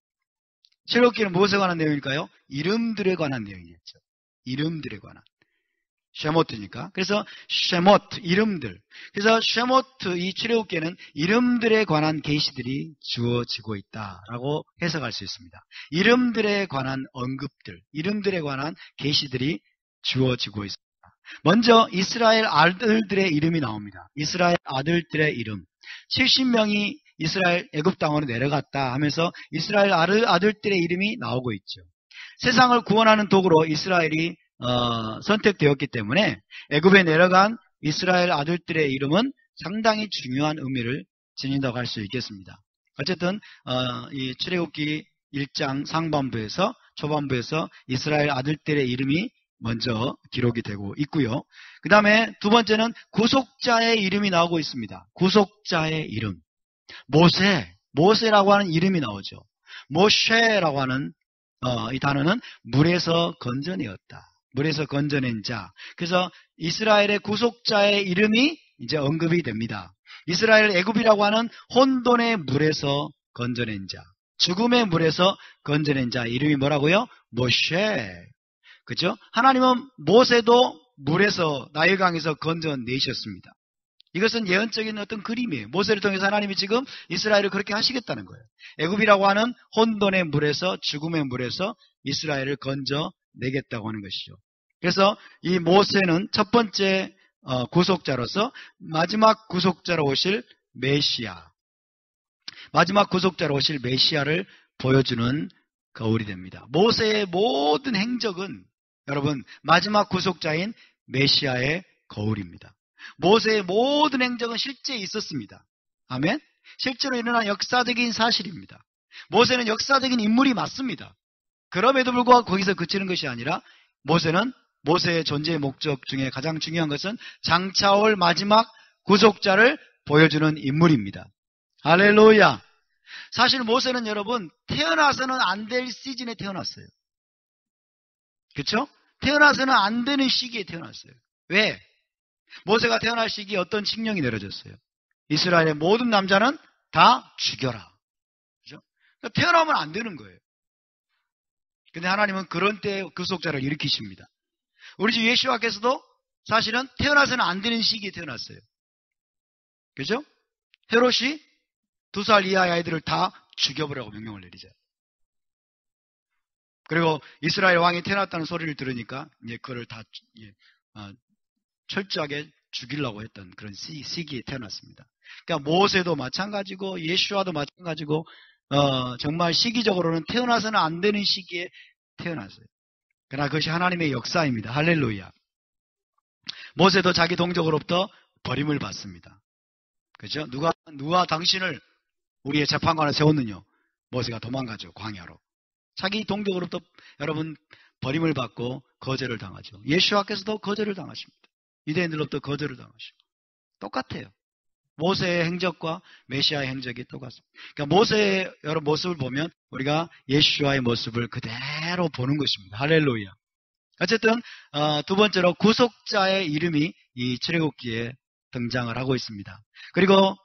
출애굽기는 무엇에 관한 내용일까요? 이름들에 관한 내용이었죠. 이름들에 관한. 쉐모트니까. 그래서 쉐모트, 이름들. 그래서 쉐모트, 이 출애굽기에는 이름들에 관한 계시들이 주어지고 있다라고 해석할 수 있습니다. 이름들에 관한 언급들, 이름들에 관한 계시들이 주어지고 있습니다. 먼저 이스라엘 아들들의 이름이 나옵니다. 이스라엘 아들들의 이름. 70명이 이스라엘 애굽 땅으로 내려갔다 하면서 이스라엘 아들들의 이름이 나오고 있죠. 세상을 구원하는 도구로 이스라엘이 선택되었기 때문에 애굽에 내려간 이스라엘 아들들의 이름은 상당히 중요한 의미를 지닌다고 할 수 있겠습니다. 어쨌든 이 출애굽기 1장 상반부에서 초반부에서 이스라엘 아들들의 이름이 먼저 기록이 되고 있고요. 그 다음에 두 번째는 구속자의 이름이 나오고 있습니다. 구속자의 이름. 모세라고 하는 이름이 나오죠. 모셰라고 하는 이 단어는 물에서 건져내었다. 물에서 건져낸 자. 그래서 이스라엘의 구속자의 이름이 이제 언급이 됩니다. 이스라엘 애굽이라고 하는 혼돈의 물에서 건져낸 자. 죽음의 물에서 건져낸 자. 이름이 뭐라고요? 모셰. 그죠? 하나님은 모세도 물에서 나일강에서 건져내셨습니다. 이것은 예언적인 어떤 그림이에요. 모세를 통해서 하나님이 지금 이스라엘을 그렇게 하시겠다는 거예요. 애굽이라고 하는 혼돈의 물에서, 죽음의 물에서 이스라엘을 건져내겠다고 하는 것이죠. 그래서 이 모세는 첫 번째 구속자로서 마지막 구속자로 오실 메시아, 마지막 구속자로 오실 메시아를 보여주는 거울이 됩니다. 모세의 모든 행적은 여러분 마지막 구속자인 메시아의 거울입니다. 모세의 모든 행적은 실제 있었습니다. 아멘? 실제로 일어난 역사적인 사실입니다. 모세는 역사적인 인물이 맞습니다. 그럼에도 불구하고 거기서 그치는 것이 아니라 모세의 존재의 목적 중에 가장 중요한 것은 장차올 마지막 구속자를 보여주는 인물입니다. 할렐루야. 사실 모세는 여러분 태어나서는 안 될 시즌에 태어났어요. 그렇죠? 태어나서는 안 되는 시기에 태어났어요. 왜? 모세가 태어날 시기에 어떤 칙령이 내려졌어요. 이스라엘의 모든 남자는 다 죽여라. 그죠? 그러니까 태어나면 안 되는 거예요. 근데 하나님은 그런 때에 구속자를 일으키십니다. 우리 집 예수와께서도 사실은 태어나서는 안 되는 시기에 태어났어요. 그죠? 헤롯이 2살 이하의 아이들을 다 죽여보라고 명령을 내리죠. 그리고 이스라엘 왕이 태어났다는 소리를 들으니까 이제 그를 다 철저하게 죽이려고 했던 그런 시기에 태어났습니다. 그러니까 모세도 마찬가지고 예수와도 마찬가지고 정말 시기적으로는 태어나서는 안 되는 시기에 태어났어요. 그러나 그것이 하나님의 역사입니다. 할렐루야. 모세도 자기 동족으로부터 버림을 받습니다. 그렇죠? 누가 당신을 우리의 재판관을 세웠느냐? 모세가 도망가죠. 광야로. 자기 동족으로부터 여러분 버림을 받고 거절을 당하죠. 예수와께서도 거절을 당하십니다. 유대인들로부터 거절을 당하시고 똑같아요. 모세의 행적과 메시아의 행적이 똑같습니다. 그러니까 모세의 여러 모습을 보면 우리가 예수와의 모습을 그대로 보는 것입니다. 할렐루야. 어쨌든 두 번째로 구속자의 이름이 이 출애굽기에 등장을 하고 있습니다. 그리고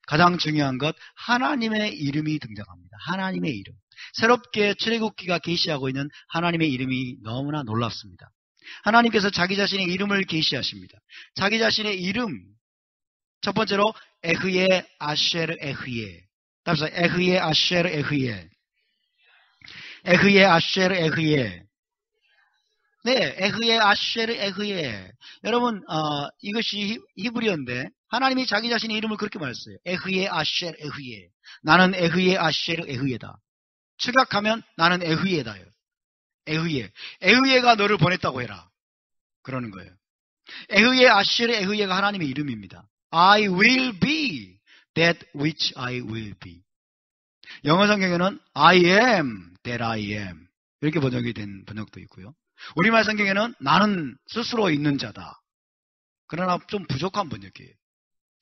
가장 중요한 것, 하나님의 이름이 등장합니다. 하나님의 이름. 새롭게 출애굽기가 계시하고 있는 하나님의 이름이 너무나 놀랍습니다. 하나님께서 자기 자신의 이름을 계시하십니다. 자기 자신의 이름, 첫 번째로 에흐예 아쉐르 에흐예. 답사 에흐예 아쉐르 에흐예. 에흐예 아쉐르 에흐예. 네, 에흐예 아쉐르 에흐예. 여러분 이것이 히브리어인데 하나님이 자기 자신의 이름을 그렇게 말했어요. 에흐예 아쉐르 에흐예. 나는 에흐예 아쉐르 에흐예다. 축약하면 나는 에흐예다요. 에흐예. 에흐예가 너를 보냈다고 해라. 그러는 거예요. 에흐예 아쉐르 에흐예가 하나님의 이름입니다. I will be that which I will be. 영어 성경에는 I am that I am. 이렇게 번역이 된 번역도 있고요. 우리말 성경에는 나는 스스로 있는 자다. 그러나 좀 부족한 번역이에요.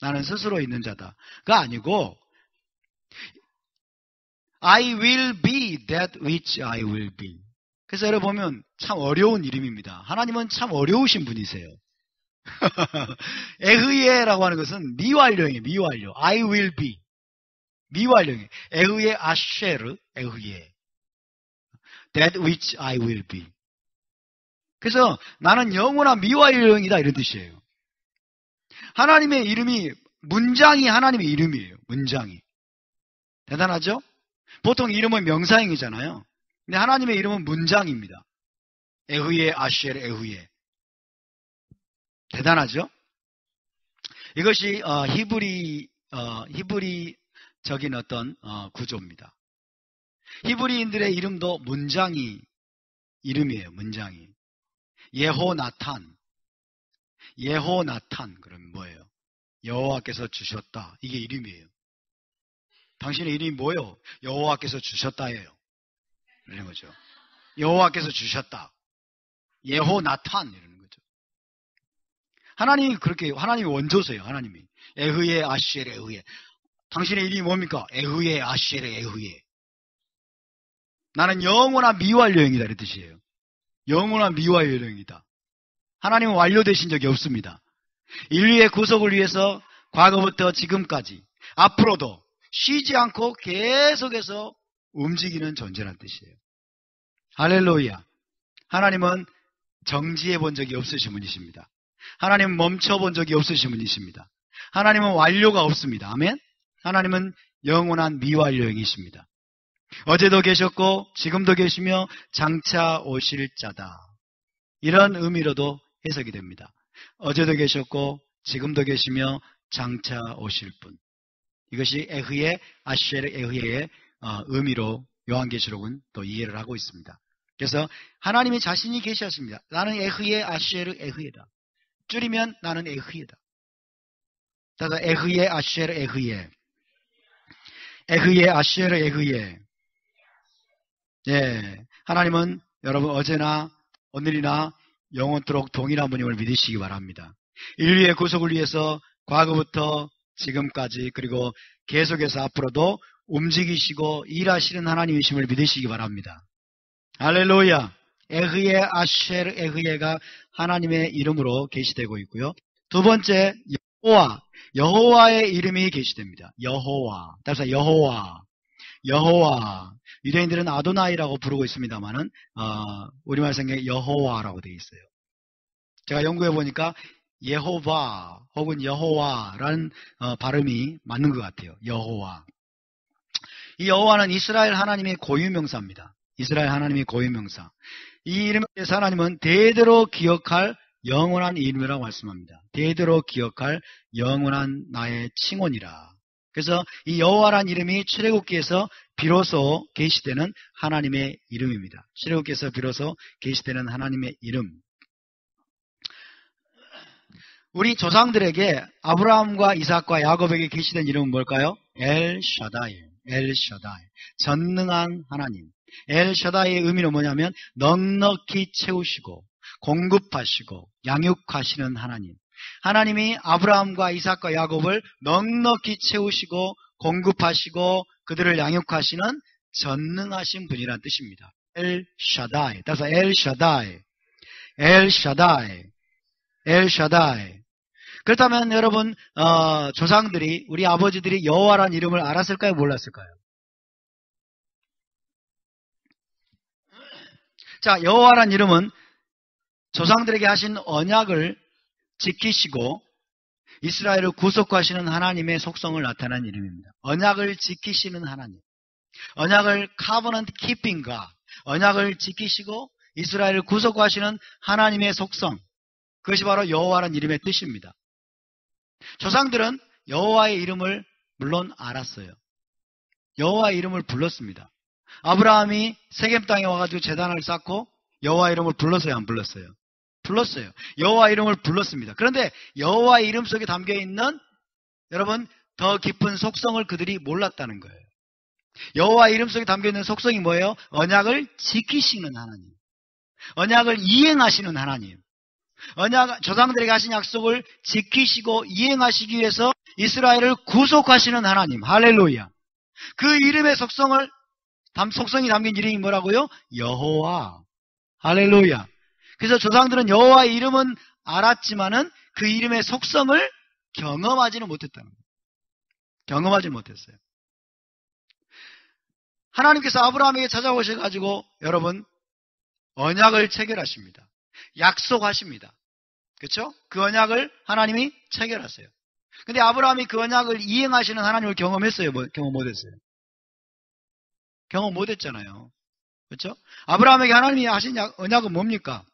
나는 스스로 있는 자다가 아니고 I will be that which I will be. 그래서 여러분 보면 참 어려운 이름입니다. 하나님은 참 어려우신 분이세요. 에흐예라고 하는 것은 미완료예요. 미완료. I will be. 미완료예요. 에흐예 아쉐르 에흐예. That which I will be. 그래서 나는 영원한 미완료이다 이런 뜻이에요. 하나님의 이름이 문장이 하나님의 이름이에요. 문장이. 대단하죠? 보통 이름은 명사형이잖아요. 근데 하나님의 이름은 문장입니다. 에흐예 아쉐르 에흐예. 대단하죠? 이것이 히브리적인 어떤 구조입니다. 히브리인들의 이름도 문장이 이름이에요. 문장이. 예호나탄. 그러면 뭐예요? 여호와께서 주셨다. 이게 이름이에요. 당신의 이름이 뭐예요? 여호와께서 주셨다예요. 이런 거죠. 여호와께서 주셨다. 예호나탄 이러는 거죠. 하나님이 그렇게 하나님이 원조세요. 하나님이 에흐예 아쉐르 에흐예. 당신의 이름이 뭡니까? 에흐예 아쉐르 에흐예. 나는 영원한 미완료형이다 이 뜻이에요. 영원한 미완료형이다. 하나님은 완료되신 적이 없습니다. 인류의 구속을 위해서 과거부터 지금까지 앞으로도 쉬지 않고 계속해서 움직이는 존재라는 뜻이에요. 할렐루야. 하나님은 정지해 본 적이 없으신 분이십니다. 하나님은 멈춰 본 적이 없으신 분이십니다. 하나님은 완료가 없습니다. 아멘. 하나님은 영원한 미완료형이십니다. 어제도 계셨고 지금도 계시며 장차 오실 자다. 이런 의미로도 해석이 됩니다. 어제도 계셨고 지금도 계시며 장차 오실 분. 이것이 에흐예 아쉐르 에흐예의 의미로 요한계시록은 또 이해를 하고 있습니다. 그래서 하나님이 자신이 계시하십니다. 나는 에흐예 아쉐르 에흐예다. 줄이면 나는 에흐예다. 따라서 에흐예 아쉐르 에흐예. 에흐예 아쉐르 에흐예. 예, 하나님은 여러분 어제나 오늘이나 영원토록 동일한 분임을 믿으시기 바랍니다. 인류의 구속을 위해서 과거부터 지금까지 그리고 계속해서 앞으로도 움직이시고 일하시는 하나님이심을 믿으시기 바랍니다. 할렐루야. 에흐예 아쉐르 에흐예가 하나님의 이름으로 계시되고 있고요. 두 번째 여호와. 여호와의 이름이 계시됩니다. 여호와. 따라서 여호와. 유대인들은 아도나이라고 부르고 있습니다만은 우리말 성경에 여호와라고 되어 있어요. 제가 연구해 보니까 예호바 혹은 여호와라는 발음이 맞는 것 같아요. 여호와. 이 여호와는 이스라엘 하나님의 고유명사입니다. 이스라엘 하나님의 고유명사. 이 이름에 대해서 하나님은 대대로 기억할 영원한 이름이라고 말씀합니다. 대대로 기억할 영원한 나의 칭혼이라. 그래서 이 여호와라는 이름이 출애굽기에서 비로소 계시되는 하나님의 이름입니다. 출애굽기에서 비로소 계시되는 하나님의 이름. 우리 조상들에게 아브라함과 이삭과 야곱에게 계시된 이름은 뭘까요? 엘샤다이. 전능한 하나님. 엘샤다이의 의미는 뭐냐면 넉넉히 채우시고 공급하시고 양육하시는 하나님. 하나님이 아브라함과 이삭과 야곱을 넉넉히 채우시고 공급하시고 그들을 양육하시는 전능하신 분이란 뜻입니다. 엘 샤다이. 따라서 엘 샤다이. 엘 샤다이. 엘 샤다이. 그렇다면 여러분 조상들이 우리 아버지들이 여호와란 이름을 알았을까요? 몰랐을까요? 자, 여호와란 이름은 조상들에게 하신 언약을 지키시고 이스라엘을 구속하시는 하나님의 속성을 나타낸 이름입니다. 언약을 지키시는 하나님. 언약을 covenant keeping God. 언약을 지키시고 이스라엘을 구속하시는 하나님의 속성. 그것이 바로 여호와란 이름의 뜻입니다. 조상들은 여호와의 이름을 물론 알았어요. 여호와의 이름을 불렀습니다. 아브라함이 세겜 땅에 와가지고 제단을 쌓고 여호와 이름을 불렀어요, 안 불렀어요? 불렀어요. 여호와 이름을 불렀습니다. 그런데 여호와의 이름 속에 담겨있는 여러분 더 깊은 속성을 그들이 몰랐다는 거예요. 여호와 이름 속에 담겨있는 속성이 뭐예요? 언약을 지키시는 하나님, 언약을 이행하시는 하나님, 조상들에게 하신 약속을 지키시고 이행하시기 위해서 이스라엘을 구속하시는 하나님. 할렐루야. 그 이름의 속성이 담긴 이름이 뭐라고요? 여호와. 할렐루야. 그래서 조상들은 여호와의 이름은 알았지만은 그 이름의 속성을 경험하지는 못했다는 거예요. 경험하지 못했어요. 하나님께서 아브라함에게 찾아오셔가지고 여러분 언약을 체결하십니다. 약속하십니다. 그렇죠? 그 언약을 하나님이 체결하세요. 근데 아브라함이 그 언약을 이행하시는 하나님을 경험했어요? 경험 못했어요? 경험 못했잖아요. 그렇죠? 아브라함에게 하나님이 하신 언약은 뭡니까?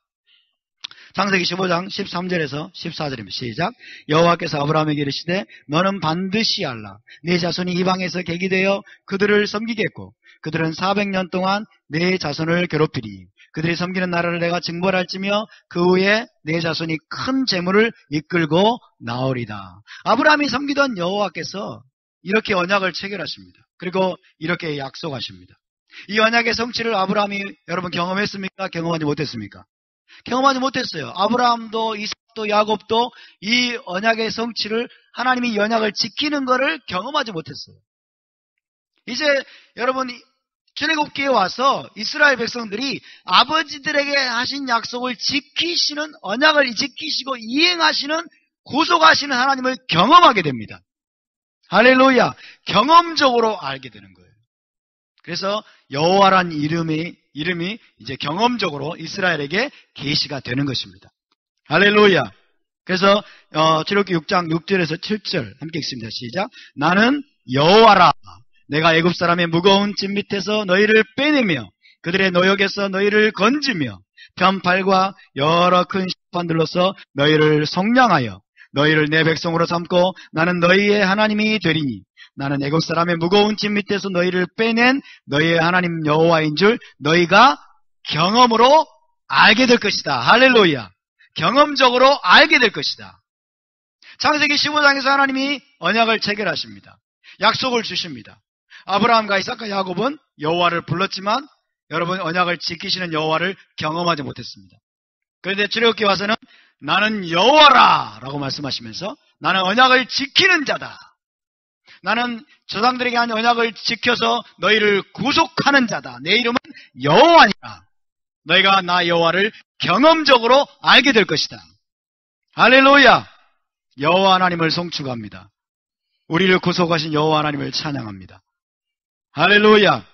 창세기 15장 13절에서 14절입니다. 시작. 여호와께서 아브라함에게 이르시되 너는 반드시 알라. 네 자손이 이방에서 계기되어 그들을 섬기겠고 그들은 400년 동안 네 자손을 괴롭히리. 그들이 섬기는 나라를 내가 징벌할지며 그 후에 네 자손이 큰 재물을 이끌고 나오리다. 아브라함이 섬기던 여호와께서 이렇게 언약을 체결하십니다. 그리고 이렇게 약속하십니다. 이 언약의 성취를 아브라함이 여러분 경험했습니까? 경험하지 못했습니까? 경험하지 못했어요. 아브라함도 이삭도 야곱도 이 언약의 성취를 하나님이 언약을 지키는 것을 경험하지 못했어요. 이제 여러분 출애굽기에 와서 이스라엘 백성들이 아버지들에게 하신 약속을 지키시는 언약을 지키시고 이행하시는 구속하시는 하나님을 경험하게 됩니다. 할렐루야. 경험적으로 알게 되는 거예요. 그래서 여호와란 이름이 이제 경험적으로 이스라엘에게 계시가 되는 것입니다. 할렐루야. 그래서 출애굽기 6장 6절에서 7절 함께 읽습니다. 시작. 나는 여호와라. 내가 애굽 사람의 무거운 짐 밑에서 너희를 빼내며 그들의 노역에서 너희를 건지며 편팔과 여러 큰 심판들로서 너희를 속량하여 너희를 내 백성으로 삼고 나는 너희의 하나님이 되리니 나는 애굽 사람의 무거운 짐 밑에서 너희를 빼낸 너희의 하나님 여호와인 줄 너희가 경험으로 알게 될 것이다. 할렐루야. 경험적으로 알게 될 것이다. 창세기 15장에서 하나님이 언약을 체결하십니다. 약속을 주십니다. 아브라함과 이삭과 야곱은 여호와를 불렀지만 여러분 언약을 지키시는 여호와를 경험하지 못했습니다. 그런데 출애굽기 와서는 나는 여호와라 라고 말씀하시면서 나는 언약을 지키는 자다. 나는 조상들에게 한 언약을 지켜서 너희를 구속하는 자다. 내 이름은 여호와니라. 너희가 나 여호와를 경험적으로 알게 될 것이다. 할렐루야. 여호와 하나님을 송축합니다. 우리를 구속하신 여호와 하나님을 찬양합니다. 할렐루야.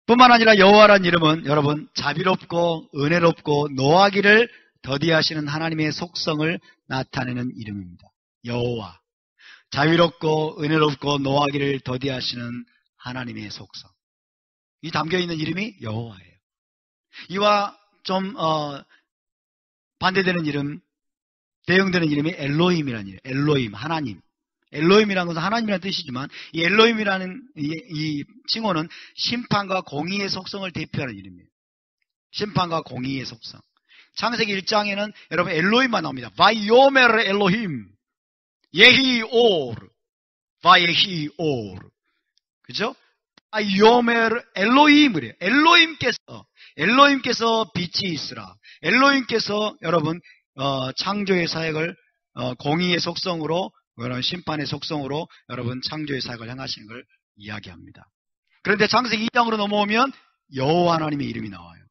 뿐만 아니라 여호와란 이름은 여러분 자비롭고 은혜롭고 노하기를 더디하시는 하나님의 속성을 나타내는 이름입니다. 여호와. 자비롭고 은혜롭고 노하기를 더디하시는 하나님의 속성. 이 담겨있는 이름이 여호와예요. 이와 좀 반대되는 이름, 대응되는 이름이 엘로힘이라는 이름. 엘로힘, 하나님. 엘로힘이라는 것은 하나님이라는 뜻이지만 이 엘로힘이라는 이 칭호는 심판과 공의의 속성을 대표하는 이름이에요. 심판과 공의의 속성. 창세기 1장에는 여러분 엘로힘만 나옵니다. 바이오메르 엘로힘 예히오르 바예히오르. 그죠? 바이오메르 엘로힘이래요. 엘로힘께서 빛이 있으라. 엘로힘께서 여러분 창조의 사역을 공의의 속성으로, 그런 심판의 속성으로 여러분 창조의 사역을 행하시는 걸 이야기합니다. 그런데 창세기 2장으로 넘어오면 여호와 하나님의 이름이 나와요.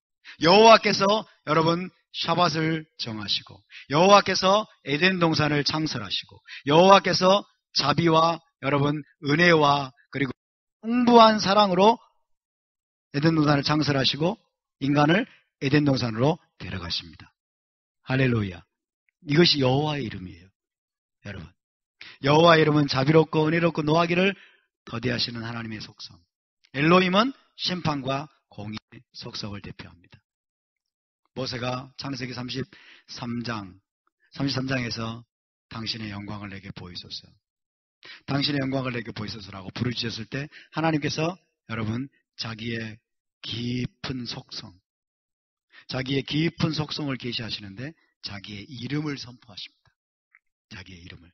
여호와께서 여러분 샤밧을 정하시고, 여호와께서 에덴 동산을 창설하시고, 여호와께서 자비와 여러분 은혜와 그리고 풍부한 사랑으로 에덴 동산을 창설하시고 인간을 에덴 동산으로 데려가십니다. 할렐루야. 이것이 여호와의 이름이에요. 여러분, 여호와의 이름은 자비롭고 은혜롭고 노하기를 더디하시는 하나님의 속성. 엘로힘은 심판과 공의의 속성을 대표합니다. 모세가 창세기 33장에서 당신의 영광을 내게 보이소서, 당신의 영광을 내게 보이소서라고 부르짖었을 때 하나님께서 여러분 자기의 깊은 속성, 자기의 깊은 속성을 계시하시는데 자기의 이름을 선포하십니다. 자기의 이름을.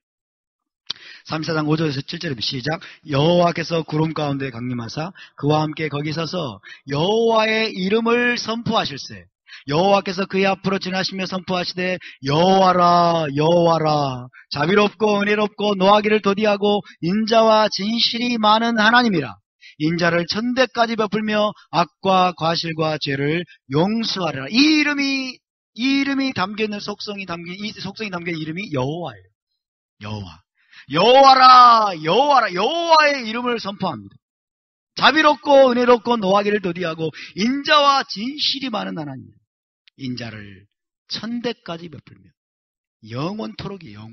34장 5절에서 7절입니다. 시작. 여호와께서 구름 가운데 강림하사 그와 함께 거기 서서 여호와의 이름을 선포하실세. 여호와께서 그의 앞으로 지나시며 선포하시되 여호와라 여호와라 자비롭고 은혜롭고 노하기를 더디하고 인자와 진실이 많은 하나님이라. 인자를 천대까지 베풀며 악과 과실과 죄를 용서하리라. 이 이름이 담겨있는 이 속성이 담겨있는 이름이 여호와예요. 여호와. 여호와라 여호와라 여호와의 이름을 선포합니다. 자비롭고 은혜롭고 노하기를 더디하고 인자와 진실이 많은 하나님. 인자를 천대까지 베풀며 영원토록이에요.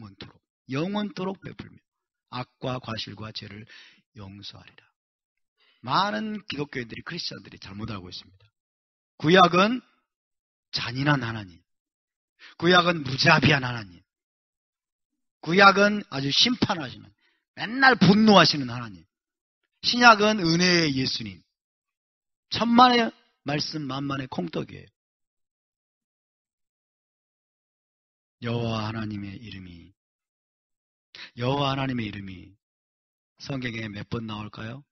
영원토록 베풀며 악과 과실과 죄를 용서하리라. 많은 기독교인들이, 크리스천들이 잘못 알고 있습니다. 구약은 잔인한 하나님, 구약은 무자비한 하나님, 구약은 아주 심판하시는, 맨날 분노하시는 하나님, 신약은 은혜의 예수님. 천만의 말씀 만만의 콩떡이에요. 여호와 하나님의 이름이 성경에 몇 번 나올까요?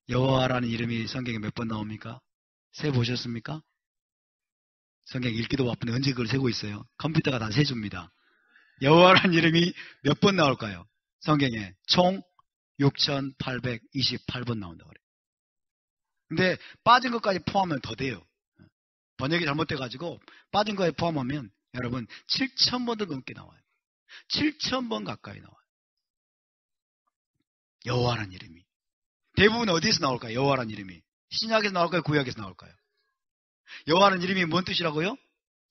여호와라는 이름이 성경에 몇 번 나옵니까? 세보셨습니까? 성경 읽기도 바쁜데 언제 그걸 세고 있어요? 컴퓨터가 다 세줍니다. 여호와라는 이름이 몇 번 나올까요? 성경에 총 6,828번 나온다고 그래요. 근데 빠진 것까지 포함하면 더 돼요. 번역이 잘못돼가지고 빠진 거에 포함하면 여러분 7,000번도 넘게 나와요. 7,000번 가까이 나와요. 여호와라는 이름이. 대부분 어디에서 나올까요? 여호와라는 이름이. 신약에서 나올까요? 구약에서 나올까요? 여호와라는 이름이 뭔 뜻이라고요?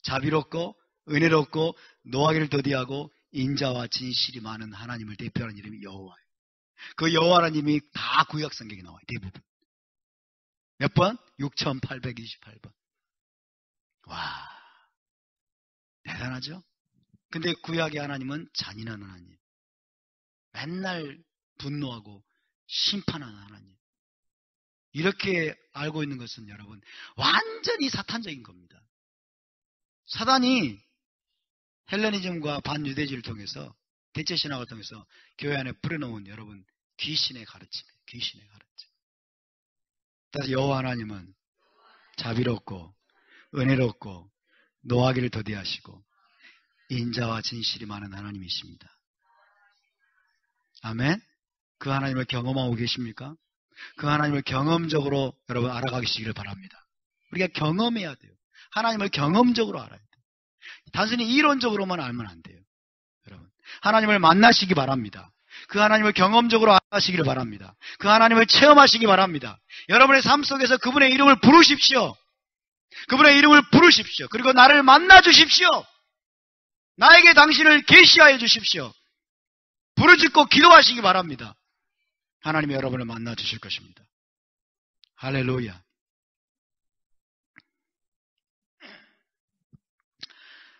자비롭고 은혜롭고 노하기를 더디하고 인자와 진실이 많은 하나님을 대표하는 이름이 여호와예요. 그 여호와라는 이름이 다 구약 성경에 나와요. 대부분. 몇 번? 6,828번. 와, 대단하죠? 근데 구약의 하나님은 잔인한 하나님. 맨날 분노하고 심판하는 하나님. 이렇게 알고 있는 것은 여러분 완전히 사탄적인 겁니다. 사단이 헬레니즘과 반유대주의를 통해서, 대체신학을 통해서 교회 안에 뿌려놓은 여러분 귀신의 가르침이에요. 귀신의 가르침. 따라서 여호와 하나님은 자비롭고 은혜롭고 노하기를 더디하시고 인자와 진실이 많은 하나님이십니다. 아멘. 그 하나님을 경험하고 계십니까? 그 하나님을 경험적으로 여러분 알아가시기를 바랍니다. 우리가 경험해야 돼요. 하나님을 경험적으로 알아야 돼요. 단순히 이론적으로만 알면 안 돼요. 여러분, 하나님을 만나시기 바랍니다. 그 하나님을 경험적으로 알아가시기를 바랍니다. 그 하나님을 체험하시기 바랍니다. 여러분의 삶 속에서 그분의 이름을 부르십시오. 그분의 이름을 부르십시오. 그리고 나를 만나 주십시오. 나에게 당신을 계시하여 주십시오. 부르짖고 기도하시기 바랍니다. 하나님이 여러분을 만나 주실 것입니다. 할렐루야.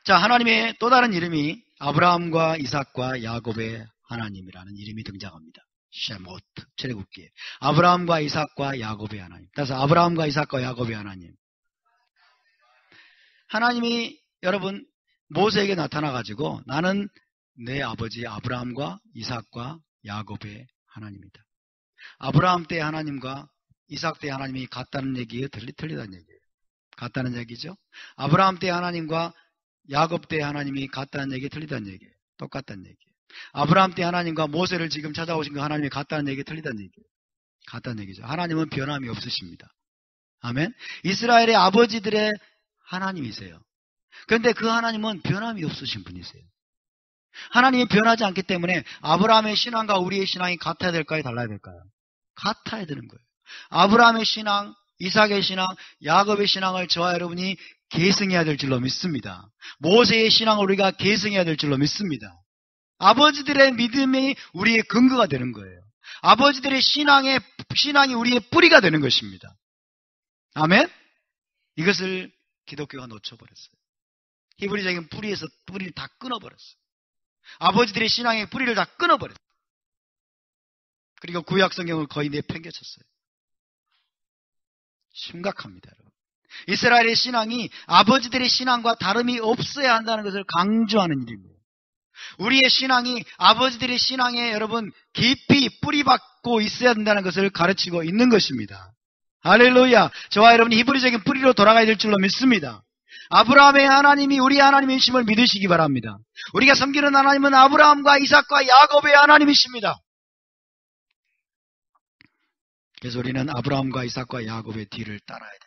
자, 하나님의 또 다른 이름이 아브라함과 이삭과 야곱의 하나님이라는 이름이 등장합니다. 셰모트 출애굽기에 아브라함과 이삭과 야곱의 하나님. 그래서 아브라함과 이삭과 야곱의 하나님. 하나님이 여러분 모세에게 나타나가지고 나는 내 아버지 아브라함과 이삭과 야곱의 하나님이다. 아브라함 때의 하나님과 이삭 때의 하나님이 같다는 얘기예요? 틀리다는 얘기예요? 같다는 얘기죠. 아브라함 때 하나님과 야곱 때 하나님이 같다는 얘기, 틀리다는 얘기예요. 똑같다는 얘기예요. 아브라함 때 하나님과 모세를 지금 찾아오신 그 하나님이 같다는 얘기, 틀리다는 얘기예요. 같다는 얘기죠. 하나님은 변함이 없으십니다. 아멘. 이스라엘의 아버지들의 하나님이세요. 그런데 그 하나님은 변함이 없으신 분이세요. 하나님이 변하지 않기 때문에 아브라함의 신앙과 우리의 신앙이 같아야 될까요? 달라야 될까요? 같아야 되는 거예요. 아브라함의 신앙, 이삭의 신앙, 야곱의 신앙을 저와 여러분이 계승해야 될 줄로 믿습니다. 모세의 신앙을 우리가 계승해야 될 줄로 믿습니다. 아버지들의 믿음이 우리의 근거가 되는 거예요. 아버지들의 신앙이 우리의 뿌리가 되는 것입니다. 아멘? 이것을 기독교가 놓쳐버렸어요. 히브리적인 뿌리에서 뿌리를 다 끊어버렸어요. 아버지들의 신앙의 뿌리를 다 끊어버렸어요. 그리고 구약 성경을 거의 내팽개쳤어요. 심각합니다, 여러분. 이스라엘의 신앙이 아버지들의 신앙과 다름이 없어야 한다는 것을 강조하는 일입니다. 우리의 신앙이 아버지들의 신앙에 여러분 깊이 뿌리박고 있어야 된다는 것을 가르치고 있는 것입니다. 할렐루야. 저와 여러분이 히브리적인 뿌리로 돌아가야 될 줄로 믿습니다. 아브라함의 하나님이 우리의 하나님이심을 믿으시기 바랍니다. 우리가 섬기는 하나님은 아브라함과 이삭과 야곱의 하나님이십니다. 그래서 우리는 아브라함과 이삭과 야곱의 뒤를 따라야 됩니다.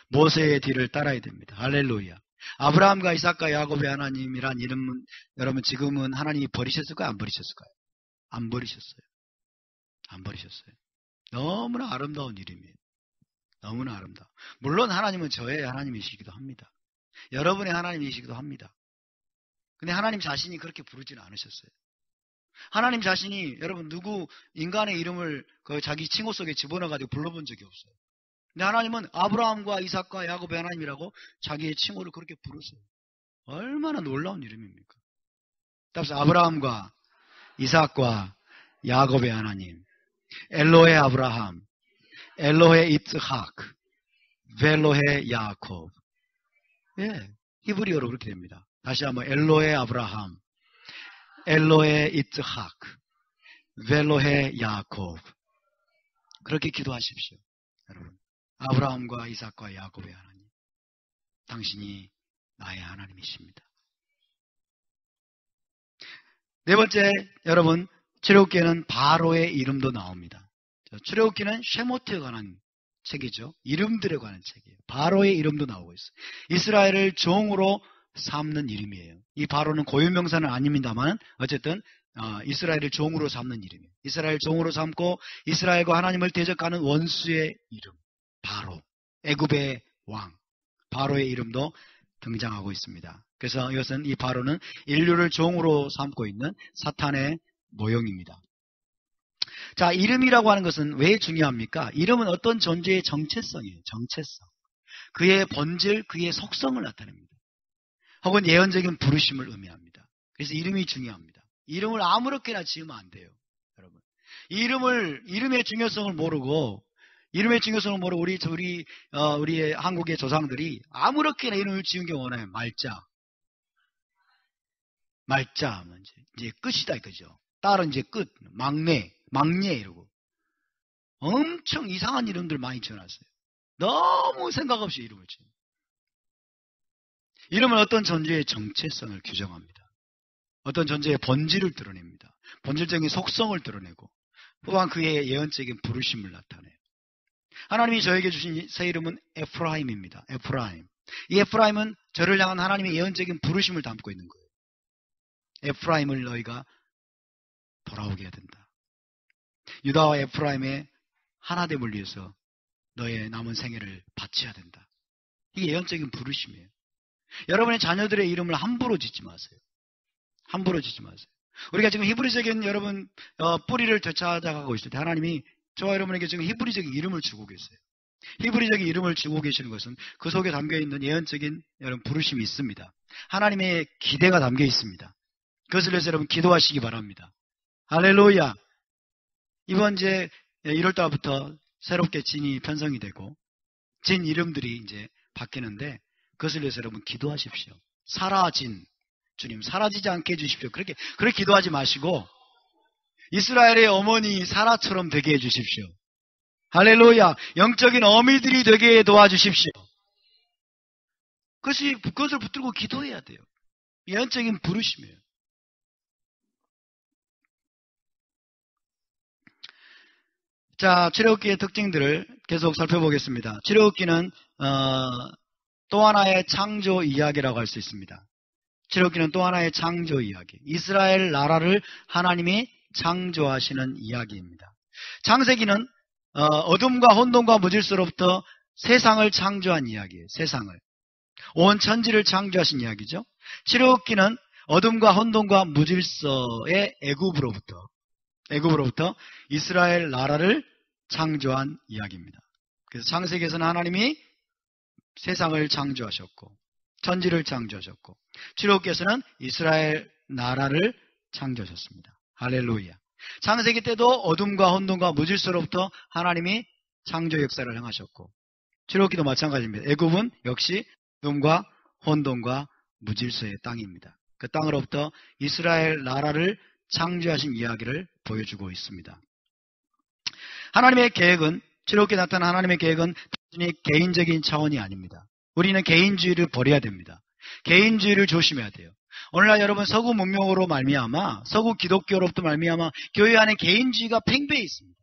모세의 뒤를 따라야 됩니다. 할렐루야. 아브라함과 이삭과 야곱의 하나님이란 이름은 여러분 지금은 하나님이 버리셨을까요? 안 버리셨을까요? 안 버리셨어요. 안 버리셨어요. 너무나 아름다운 이름이에요. 너무나 아름다워. 물론 하나님은 저의 하나님이시기도 합니다. 여러분의 하나님이시기도 합니다. 근데 하나님 자신이 그렇게 부르지는 않으셨어요. 하나님 자신이 여러분 누구 인간의 이름을 자기 칭호 속에 집어넣어가지고 불러본 적이 없어요. 근데 하나님은 아브라함과 이삭과 야곱의 하나님이라고 자기의 칭호를 그렇게 부르세요. 얼마나 놀라운 이름입니까? 따라서 아브라함과 이삭과 야곱의 하나님, 엘로헤 아브라함, 엘로헤 이츠학, 벨로헤 야곱. 예, 히브리어로 그렇게 됩니다. 다시 한번 엘로헤 아브라함, 엘로헤 이츠학, 벨로헤 야곱. 그렇게 기도하십시오, 여러분. 아브라함과 이삭과 야곱의 하나님, 당신이 나의 하나님이십니다. 네 번째, 여러분, 출애굽기에는 바로의 이름도 나옵니다. 출애굽기는 쉐모트에 관한 책이죠. 이름들에 관한 책이에요. 바로의 이름도 나오고 있어요. 이스라엘을 종으로 삼는 이름이에요. 이 바로는 고유명사는 아닙니다만 어쨌든 이스라엘을 종으로 삼는 이름이에요. 이스라엘 종으로 삼고 이스라엘과 하나님을 대적하는 원수의 이름, 바로, 애굽의 왕, 바로의 이름도 등장하고 있습니다. 그래서 이것은 이 바로는 인류를 종으로 삼고 있는 사탄의 모형입니다. 자, 이름이라고 하는 것은 왜 중요합니까? 이름은 어떤 존재의 정체성이에요. 정체성. 그의 본질, 그의 속성을 나타냅니다. 혹은 예언적인 부르심을 의미합니다. 그래서 이름이 중요합니다. 이름을 아무렇게나 지으면 안 돼요, 여러분. 이름의 중요성을 모르고 우리의 한국의 조상들이 아무렇게나 이름을 지은 게 원해요. 말자, 이제 끝이다 이거죠. 딸은 이제 끝, 막내 이러고 엄청 이상한 이름들 많이 지어놨어요. 너무 생각 없이 이름을 지어요. 이름은 어떤 존재의 정체성을 규정합니다. 어떤 존재의 본질을 드러냅니다. 본질적인 속성을 드러내고 또한 그의 예언적인 부르심을 나타내요. 하나님이 저에게 주신 새 이름은 에프라임입니다. 에프라임. 이 에프라임은 저를 향한 하나님의 예언적인 부르심을 담고 있는 거예요. 에프라임을 너희가 돌아오게 해야 된다. 유다와 에프라임의 하나됨을 위해서 너의 남은 생애를 바쳐야 된다. 이게 예언적인 부르심이에요. 여러분의 자녀들의 이름을 함부로 짓지 마세요. 함부로 짓지 마세요. 우리가 지금 히브리적인 여러분 뿌리를 되찾아가고 있을 때 하나님이 저와 여러분에게 지금 히브리적인 이름을 주고 계세요. 히브리적인 이름을 주고 계시는 것은 그 속에 담겨있는 예언적인 여러분 부르심이 있습니다. 하나님의 기대가 담겨 있습니다. 그것을 위해서 여러분 기도하시기 바랍니다. 할렐루야. 이번 이제 1월달부터 새롭게 진이 편성이 되고 진 이름들이 이제 바뀌는데 그것을 위해서 여러분 기도하십시오. 사라진 주님 사라지지 않게 해주십시오. 그렇게 기도하지 마시고 이스라엘의 어머니 사라처럼 되게 해주십시오. 할렐루야. 영적인 어미들이 되게 도와주십시오. 그것을 붙들고 기도해야 돼요. 예언적인 부르심이에요. 자, 출애굽기의 특징들을 계속 살펴보겠습니다. 출애굽기는 또 하나의 창조 이야기라고 할 수 있습니다. 출애굽기는 또 하나의 창조 이야기. 이스라엘 나라를 하나님이 창조하시는 이야기입니다. 창세기는 어둠과 혼돈과 무질서로부터 세상을 창조한 이야기예요. 세상을. 온 천지를 창조하신 이야기죠. 출애굽기는 어둠과 혼돈과 무질서의 애굽으로부터 이스라엘 나라를 창조한 이야기입니다. 그래서 창세기에서는 하나님이 세상을 창조하셨고 천지를 창조하셨고 출애굽기에서는 이스라엘 나라를 창조하셨습니다. 할렐루야. 창세기 때도 어둠과 혼돈과 무질서로부터 하나님이 창조 역사를 행하셨고 출애굽기도 마찬가지입니다. 애굽은 역시 어둠과 혼돈과 무질서의 땅입니다. 그 땅으로부터 이스라엘 나라를 창조하신 이야기를 보여주고 있습니다. 하나님의 계획은, 출애굽기에 나타난 하나님의 계획은 단순히 개인적인 차원이 아닙니다. 우리는 개인주의를 버려야 됩니다. 개인주의를 조심해야 돼요. 오늘날 여러분 서구 문명으로 말미암아, 서구 기독교로부터 말미암아 교회 안에 개인주의가 팽배해 있습니다.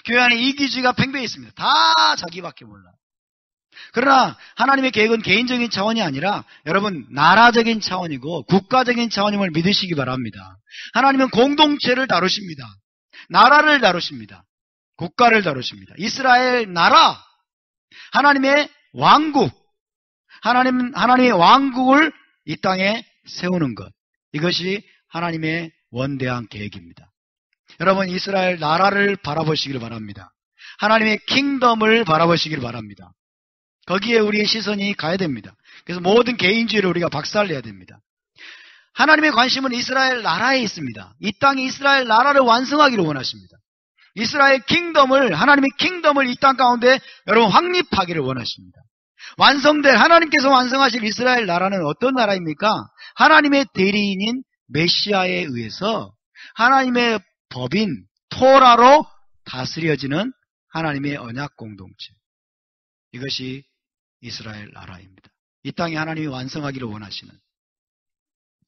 교회 안에 이기주의가 팽배해 있습니다. 다 자기밖에 몰라요. 그러나 하나님의 계획은 개인적인 차원이 아니라 여러분 나라적인 차원이고 국가적인 차원임을 믿으시기 바랍니다. 하나님은 공동체를 다루십니다. 나라를 다루십니다. 국가를 다루십니다. 이스라엘 나라, 하나님의 왕국, 하나님의 왕국을 이 땅에 세우는 것, 이것이 하나님의 원대한 계획입니다. 여러분 이스라엘 나라를 바라보시길 바랍니다. 하나님의 킹덤을 바라보시길 바랍니다. 거기에 우리의 시선이 가야 됩니다. 그래서 모든 개인주의를 우리가 박살내야 됩니다. 하나님의 관심은 이스라엘 나라에 있습니다. 이 땅이 이스라엘 나라를 완성하기를 원하십니다. 이스라엘 킹덤을, 하나님의 킹덤을 이 땅 가운데 여러분 확립하기를 원하십니다. 하나님께서 완성하실 이스라엘 나라는 어떤 나라입니까? 하나님의 대리인인 메시아에 의해서 하나님의 법인 토라로 다스려지는 하나님의 언약 공동체. 이것이 이스라엘 나라입니다. 이 땅에 하나님이 완성하기를 원하시는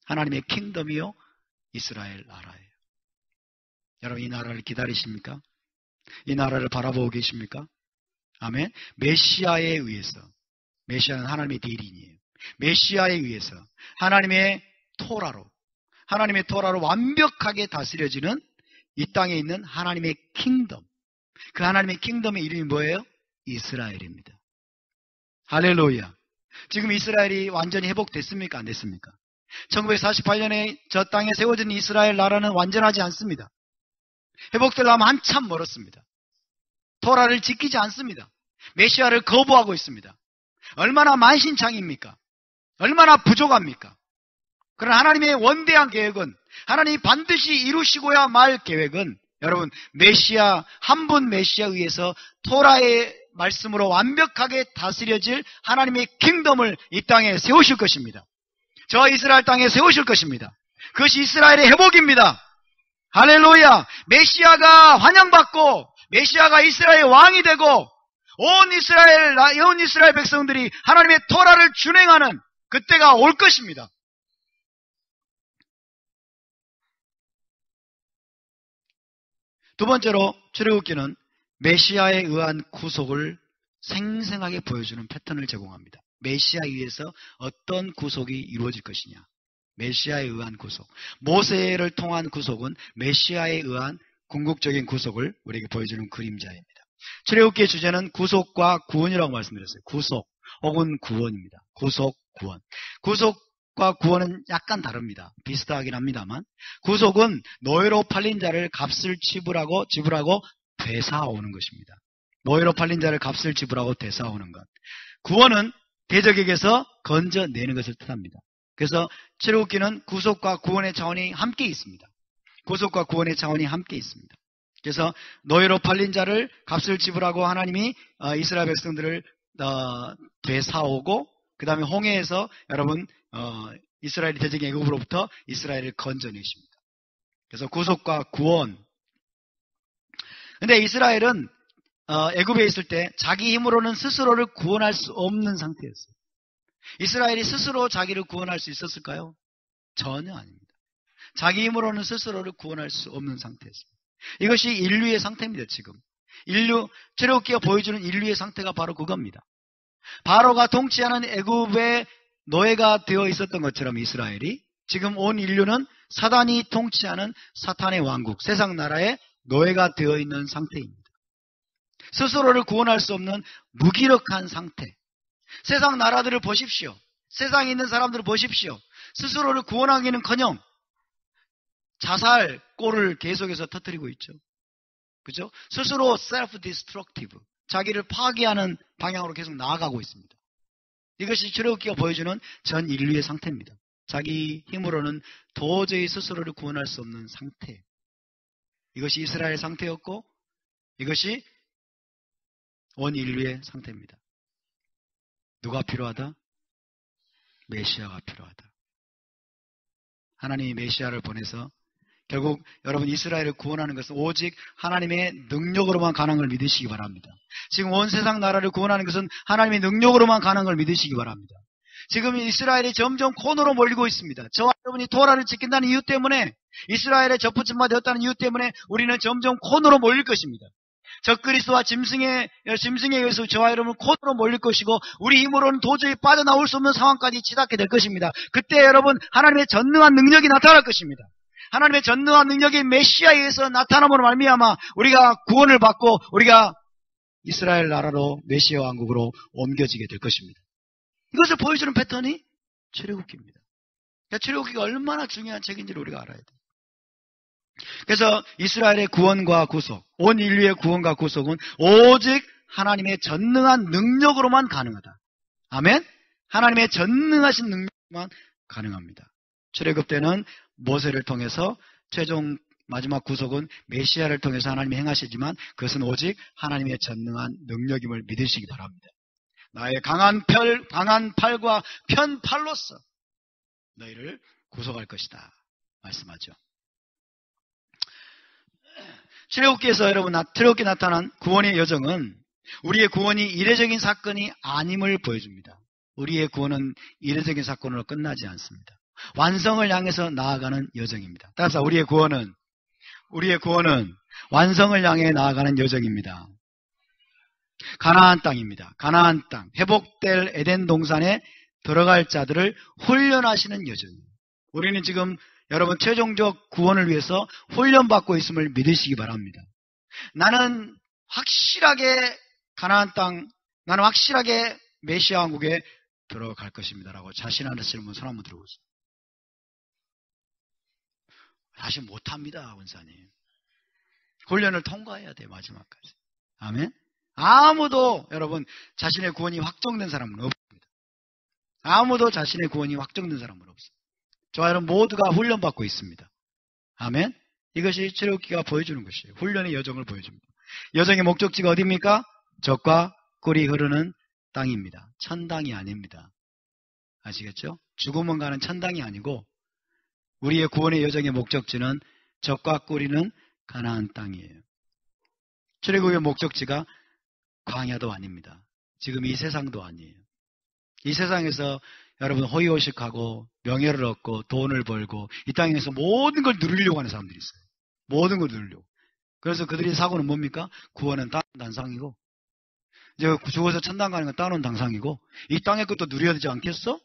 하나님의 킹덤이요 이스라엘 나라예요. 여러분 이 나라를 기다리십니까? 이 나라를 바라보고 계십니까? 아멘. 메시아에 의해서, 메시아는 하나님의 대리인이에요. 메시아에 의해서 하나님의 토라로 완벽하게 다스려지는 이 땅에 있는 하나님의 킹덤. 그 하나님의 킹덤의 이름이 뭐예요? 이스라엘입니다. 할렐루야. 지금 이스라엘이 완전히 회복됐습니까? 안 됐습니까? 1948년에 저 땅에 세워진 이스라엘 나라는 완전하지 않습니다. 회복되려면 한참 멀었습니다. 토라를 지키지 않습니다. 메시아를 거부하고 있습니다. 얼마나 만신창입니까? 얼마나 부족합니까? 그러나 하나님의 원대한 계획은, 하나님이 반드시 이루시고야 말 계획은 여러분 메시아, 한 분 메시아에 의해서 토라의 말씀으로 완벽하게 다스려질 하나님의 킹덤을 이 땅에 세우실 것입니다. 저 이스라엘 땅에 세우실 것입니다. 그것이 이스라엘의 회복입니다. 할렐루야. 메시아가 환영받고 메시아가 이스라엘의 왕이 되고 온 이스라엘 백성들이 하나님의 토라를 준행하는 그때가 올 것입니다. 두 번째로 출애굽기는 메시아에 의한 구속을 생생하게 보여주는 패턴을 제공합니다. 메시아에 의해서 어떤 구속이 이루어질 것이냐. 메시아에 의한 구속. 모세를 통한 구속은 메시아에 의한 궁극적인 구속을 우리에게 보여주는 그림자입니다. 출애굽기의 주제는 구속과 구원이라고 말씀드렸어요. 구속 혹은 구원입니다. 구속, 구원. 구속과 구원은 약간 다릅니다. 비슷하긴 합니다만 구속은 노예로 팔린 자를 값을 지불하고 되사오는 것입니다. 노예로 팔린 자를 값을 지불하고 되사오는 것. 구원은 대적에게서 건져내는 것을 뜻합니다. 그래서 출애굽기는 구속과 구원의 차원이 함께 있습니다. 구속과 구원의 차원이 함께 있습니다. 그래서 노예로 팔린 자를 값을 지불하고 하나님이 이스라엘 백성들을 되사오고 그 다음에 홍해에서 여러분 이스라엘이 대적의 애굽으로부터 이스라엘을 건져내십니다. 그래서 구속과 구원. 근데 이스라엘은 애굽에 있을 때 자기 힘으로는 스스로를 구원할 수 없는 상태였어요. 이스라엘이 스스로 자기를 구원할 수 있었을까요? 전혀 아닙니다. 자기 힘으로는 스스로를 구원할 수 없는 상태였습니다. 이것이 인류의 상태입니다. 지금 출애굽기가 보여주는 인류의 상태가 바로 그겁니다. 바로가 통치하는 애굽의 노예가 되어 있었던 것처럼 이스라엘이 지금 온 인류는 사단이 통치하는 사탄의 왕국, 세상 나라의 노예가 되어 있는 상태입니다. 스스로를 구원할 수 없는 무기력한 상태. 세상 나라들을 보십시오. 세상에 있는 사람들을 보십시오. 스스로를 구원하기는커녕 자살 꼴을 계속해서 터뜨리고 있죠. 그죠? 스스로 self-destructive, 자기를 파괴하는 방향으로 계속 나아가고 있습니다. 이것이 출애굽기가 보여주는 전 인류의 상태입니다. 자기 힘으로는 도저히 스스로를 구원할 수 없는 상태. 이것이 이스라엘 상태였고 이것이 온 인류의 상태입니다. 누가 필요하다? 메시아가 필요하다. 하나님이 메시아를 보내서 결국 여러분 이스라엘을 구원하는 것은 오직 하나님의 능력으로만 가능한 걸 믿으시기 바랍니다. 지금 온 세상 나라를 구원하는 것은 하나님의 능력으로만 가능한 걸 믿으시기 바랍니다. 지금 이스라엘이 점점 코너로 몰리고 있습니다. 저와 여러분이 토라를 지킨다는 이유 때문에, 이스라엘의 접붙임바 되었다는 이유 때문에 우리는 점점 코너로 몰릴 것입니다. 적그리스도와 짐승에 의해서 저와 여러분은 코너로 몰릴 것이고 우리 힘으로는 도저히 빠져나올 수 없는 상황까지 치닫게 될 것입니다. 그때 여러분 하나님의 전능한 능력이 나타날 것입니다. 하나님의 전능한 능력이 메시아에 의해서 나타남으로 말미암아 우리가 구원을 받고 우리가 이스라엘 나라로 메시아 왕국으로 옮겨지게 될 것입니다. 이것을 보여주는 패턴이 출애굽기입니다. 그러니까 출애굽기가 얼마나 중요한 책인지를 우리가 알아야 돼요. 그래서 이스라엘의 구원과 구속, 온 인류의 구원과 구속은 오직 하나님의 전능한 능력으로만 가능하다. 아멘? 하나님의 전능하신 능력으로만 가능합니다. 출애굽 때는 모세를 통해서 최종 마지막 구속은 메시아를 통해서 하나님이 행하시지만 그것은 오직 하나님의 전능한 능력임을 믿으시기 바랍니다. 나의 강한 팔과 편팔로서 너희를 구속할 것이다 말씀하죠. 출애굽기에서 여러분 출애굽기에 나타난 구원의 여정은 우리의 구원이 이례적인 사건이 아님을 보여줍니다. 우리의 구원은 이례적인 사건으로 끝나지 않습니다. 완성을 향해서 나아가는 여정입니다. 따라서 우리의 구원은 완성을 향해 나아가는 여정입니다. 가나안 땅입니다. 가나안 땅, 회복될 에덴 동산에 들어갈 자들을 훈련하시는 여정입니다. 우리는 지금 여러분 최종적 구원을 위해서 훈련받고 있음을 믿으시기 바랍니다. 나는 확실하게 가나안 땅, 나는 확실하게 메시아 왕국에 들어갈 것입니다라고 자신하시는 분 손 한번 들어보세요. 사실 못합니다, 원사님. 훈련을 통과해야 돼요, 마지막까지. 아멘? 아무도 여러분 자신의 구원이 확정된 사람은 없습니다. 아무도 자신의 구원이 확정된 사람은 없습니다. 저와 여러분 모두가 훈련받고 있습니다. 아멘? 이것이 출애굽기가 보여주는 것이에요. 훈련의 여정을 보여줍니다. 여정의 목적지가 어디입니까? 젖과 꿀이 흐르는 땅입니다. 천당이 아닙니다. 아시겠죠? 죽음은 가는 천당이 아니고 우리의 구원의 여정의 목적지는 젖과 꿀이는 가나안 땅이에요. 출애굽의 목적지가 광야도 아닙니다. 지금 이 세상도 아니에요. 이 세상에서 여러분 호의호식하고 명예를 얻고 돈을 벌고 이 땅에서 모든 걸 누리려고 하는 사람들이 있어요. 모든 걸 누리려고. 그래서 그들의 사고는 뭡니까? 구원은 따놓은 단상이고 이제 죽어서 천당 가는 건 따놓은 단상이고 이 땅의 것도 누려야 되지 않겠어?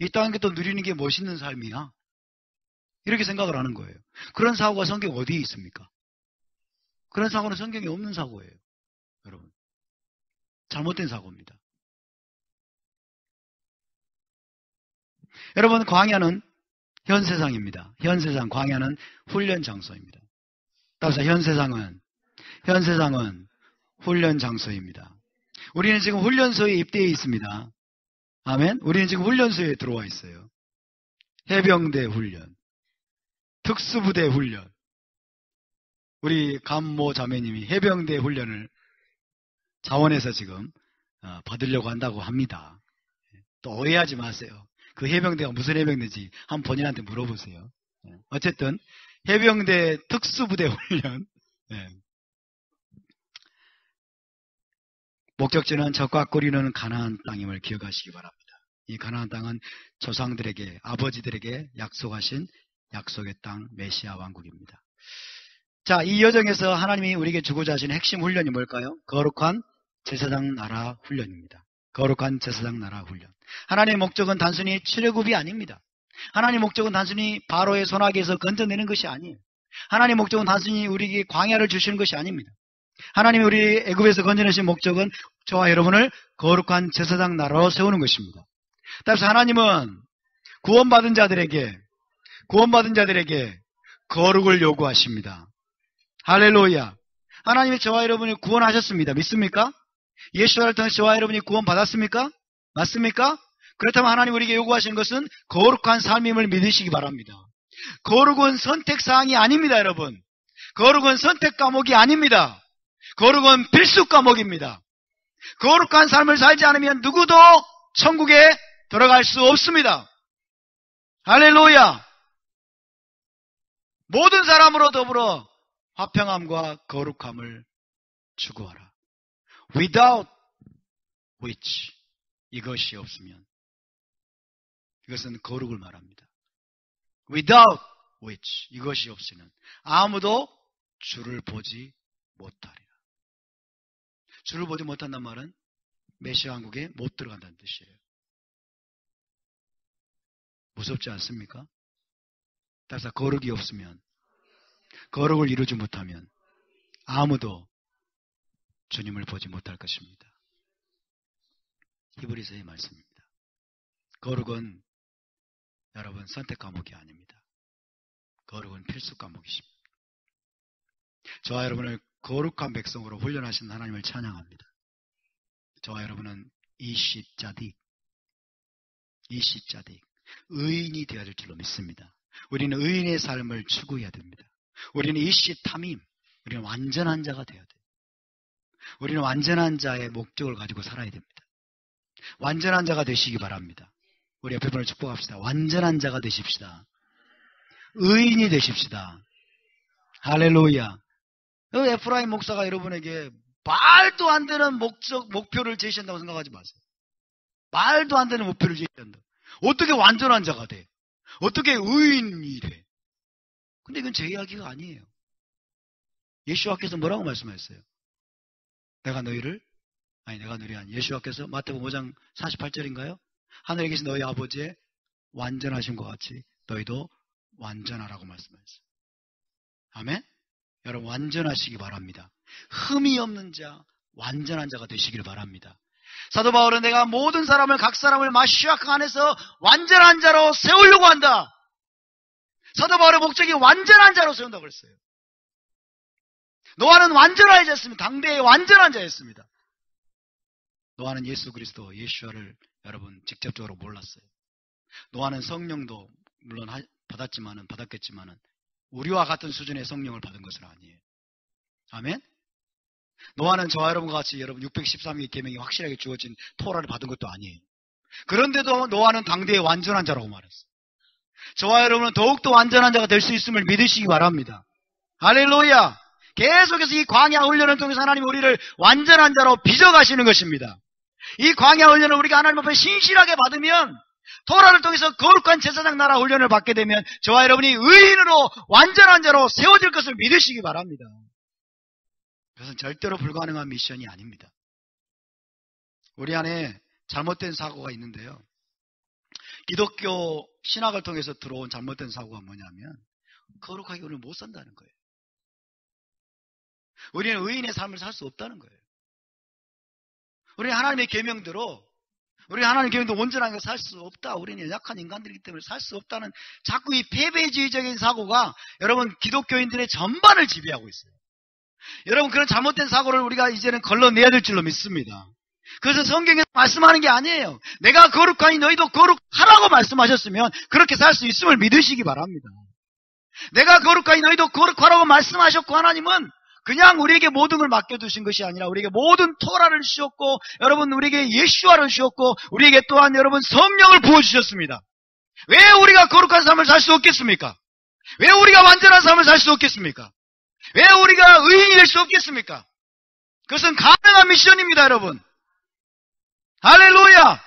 이 땅의 것도 누리는 게 멋있는 삶이야. 이렇게 생각을 하는 거예요. 그런 사고가 성경에 어디에 있습니까? 그런 사고는 성경에 없는 사고예요. 여러분 잘못된 사고입니다. 여러분 광야는 현 세상입니다. 현 세상 광야는 훈련 장소입니다. 따라서 현 세상은 훈련 장소입니다. 우리는 지금 훈련소에 입대해 있습니다. 아멘. 우리는 지금 훈련소에 들어와 있어요. 해병대 훈련, 특수부대 훈련. 우리 감모 자매님이 해병대 훈련을 자원에서 지금 받으려고 한다고 합니다. 또 오해하지 마세요. 그 해병대가 무슨 해병대인지 한번 본인한테 물어보세요. 어쨌든 해병대 특수부대 훈련 목적지는 젖과 꿀이 흐르는 가나안 땅임을 기억하시기 바랍니다. 이 가나안 땅은 조상들에게, 아버지들에게 약속하신 약속의 땅 메시아 왕국입니다. 자, 이 여정에서 하나님이 우리에게 주고자 하시는 핵심 훈련이 뭘까요? 거룩한 제사장 나라 훈련입니다. 거룩한 제사장 나라 훈련. 하나님의 목적은 단순히 출애굽이 아닙니다. 하나님의 목적은 단순히 바로의 손아귀에서 건져내는 것이 아니에요. 하나님의 목적은 단순히 우리에게 광야를 주시는 것이 아닙니다. 하나님이 우리 애굽에서 건져내신 목적은 저와 여러분을 거룩한 제사장 나라로 세우는 것입니다. 따라서 하나님은 구원받은 자들에게 거룩을 요구하십니다. 할렐루야. 하나님이 저와 여러분을 구원하셨습니다. 믿습니까? 예수를 통해 저와 여러분이 구원받았습니까? 맞습니까? 그렇다면 하나님 우리에게 요구하시는 것은 거룩한 삶임을 믿으시기 바랍니다. 거룩은 선택사항이 아닙니다, 여러분. 거룩은 선택 과목이 아닙니다. 거룩은 필수 과목입니다. 거룩한 삶을 살지 않으면 누구도 천국에 들어갈 수 없습니다. 할렐루야. 모든 사람으로 더불어 화평함과 거룩함을 추구하라. Without which, 이것이 없으면, 이것은 거룩을 말합니다. Without which, 이것이 없으면 아무도 주를 보지 못하리라. 주를 보지 못한다는 말은 메시아 왕국에 못 들어간다는 뜻이에요. 무섭지 않습니까? 따라서 거룩이 없으면, 거룩을 이루지 못하면 아무도 주님을 보지 못할 것입니다. 히브리서의 말씀입니다. 거룩은 여러분 선택 과목이 아닙니다. 거룩은 필수 과목이십니다. 저와 여러분을 거룩한 백성으로 훈련하신 하나님을 찬양합니다. 저와 여러분은 이시짜딕, 의인이 되어야 될 줄로 믿습니다. 우리는 의인의 삶을 추구해야 됩니다. 우리는 이시타밈, 우리는 완전한 자가 되어야 돼요. 우리는 완전한 자의 목적을 가지고 살아야 됩니다. 완전한 자가 되시기 바랍니다. 우리 옆에 분을 축복합시다. 완전한 자가 되십시다. 의인이 되십시다. 할렐루야. 에프라임 목사가 여러분에게 말도 안 되는 목표를 제시한다고 생각하지 마세요. 말도 안 되는 목표를 제시한다. 어떻게 완전한 자가 돼? 어떻게 의인이 돼? 근데 이건 제 이야기가 아니에요. 예수와께서 뭐라고 말씀하셨어요? 내가 너희를 예수와께서 마태복음 5장 48절인가요? 하늘에 계신 너희 아버지의 완전하심과 같이 너희도 완전하라고 말씀하셨어요. 아멘? 여러분 완전하시기 바랍니다. 흠이 없는 자, 완전한 자가 되시기를 바랍니다. 사도 바울은 내가 모든 사람을 각 사람을 마시아크 안에서 완전한 자로 세우려고 한다. 사도 바울의 목적이 완전한 자로 세운다고 그랬어요. 노아는 완전하였습니다. 당대의 완전한 자였습니다. 노아는 예수 그리스도, 예수와를 여러분 직접적으로 몰랐어요. 노아는 성령도 물론 받았겠지만은 우리와 같은 수준의 성령을 받은 것은 아니에요. 아멘? 노아는 저와 여러분과 같이 여러분 613개 계명이 확실하게 주어진 토라를 받은 것도 아니에요. 그런데도 노아는 당대의 완전한 자라고 말했어요. 저와 여러분은 더욱더 완전한 자가 될 수 있음을 믿으시기 바랍니다. 할렐루야! 계속해서 이 광야 훈련을 통해서 하나님 우리를 완전한 자로 빚어가시는 것입니다. 이 광야 훈련을 우리가 하나님 앞에 신실하게 받으면 토라를 통해서 거룩한 제사장 나라 훈련을 받게 되면 저와 여러분이 의인으로 완전한 자로 세워질 것을 믿으시기 바랍니다. 그것은 절대로 불가능한 미션이 아닙니다. 우리 안에 잘못된 사고가 있는데요. 기독교 신학을 통해서 들어온 잘못된 사고가 뭐냐면 거룩하게 우리는 못 산다는 거예요. 우리는 의인의 삶을 살 수 없다는 거예요. 우리는 하나님의 계명대로 온전하게 살 수 없다. 우리는 약한 인간들이기 때문에 살 수 없다는 자꾸 이 패배주의적인 사고가 여러분 기독교인들의 전반을 지배하고 있어요. 여러분 그런 잘못된 사고를 우리가 이제는 걸러내야 될 줄로 믿습니다. 그래서 성경에서 말씀하는 게 아니에요. 내가 거룩하니 너희도 거룩하라고 말씀하셨으면 그렇게 살 수 있음을 믿으시기 바랍니다. 내가 거룩하니 너희도 거룩하라고 말씀하셨고 하나님은 그냥 우리에게 모든 걸 맡겨두신 것이 아니라 우리에게 모든 토라를 주셨고 여러분 우리에게 예수와를 주셨고 우리에게 또한 여러분 성령을 부어주셨습니다. 왜 우리가 거룩한 삶을 살 수 없겠습니까? 왜 우리가 완전한 삶을 살 수 없겠습니까? 왜 우리가 의인이 될 수 없겠습니까? 그것은 가능한 미션입니다, 여러분. 할렐루야!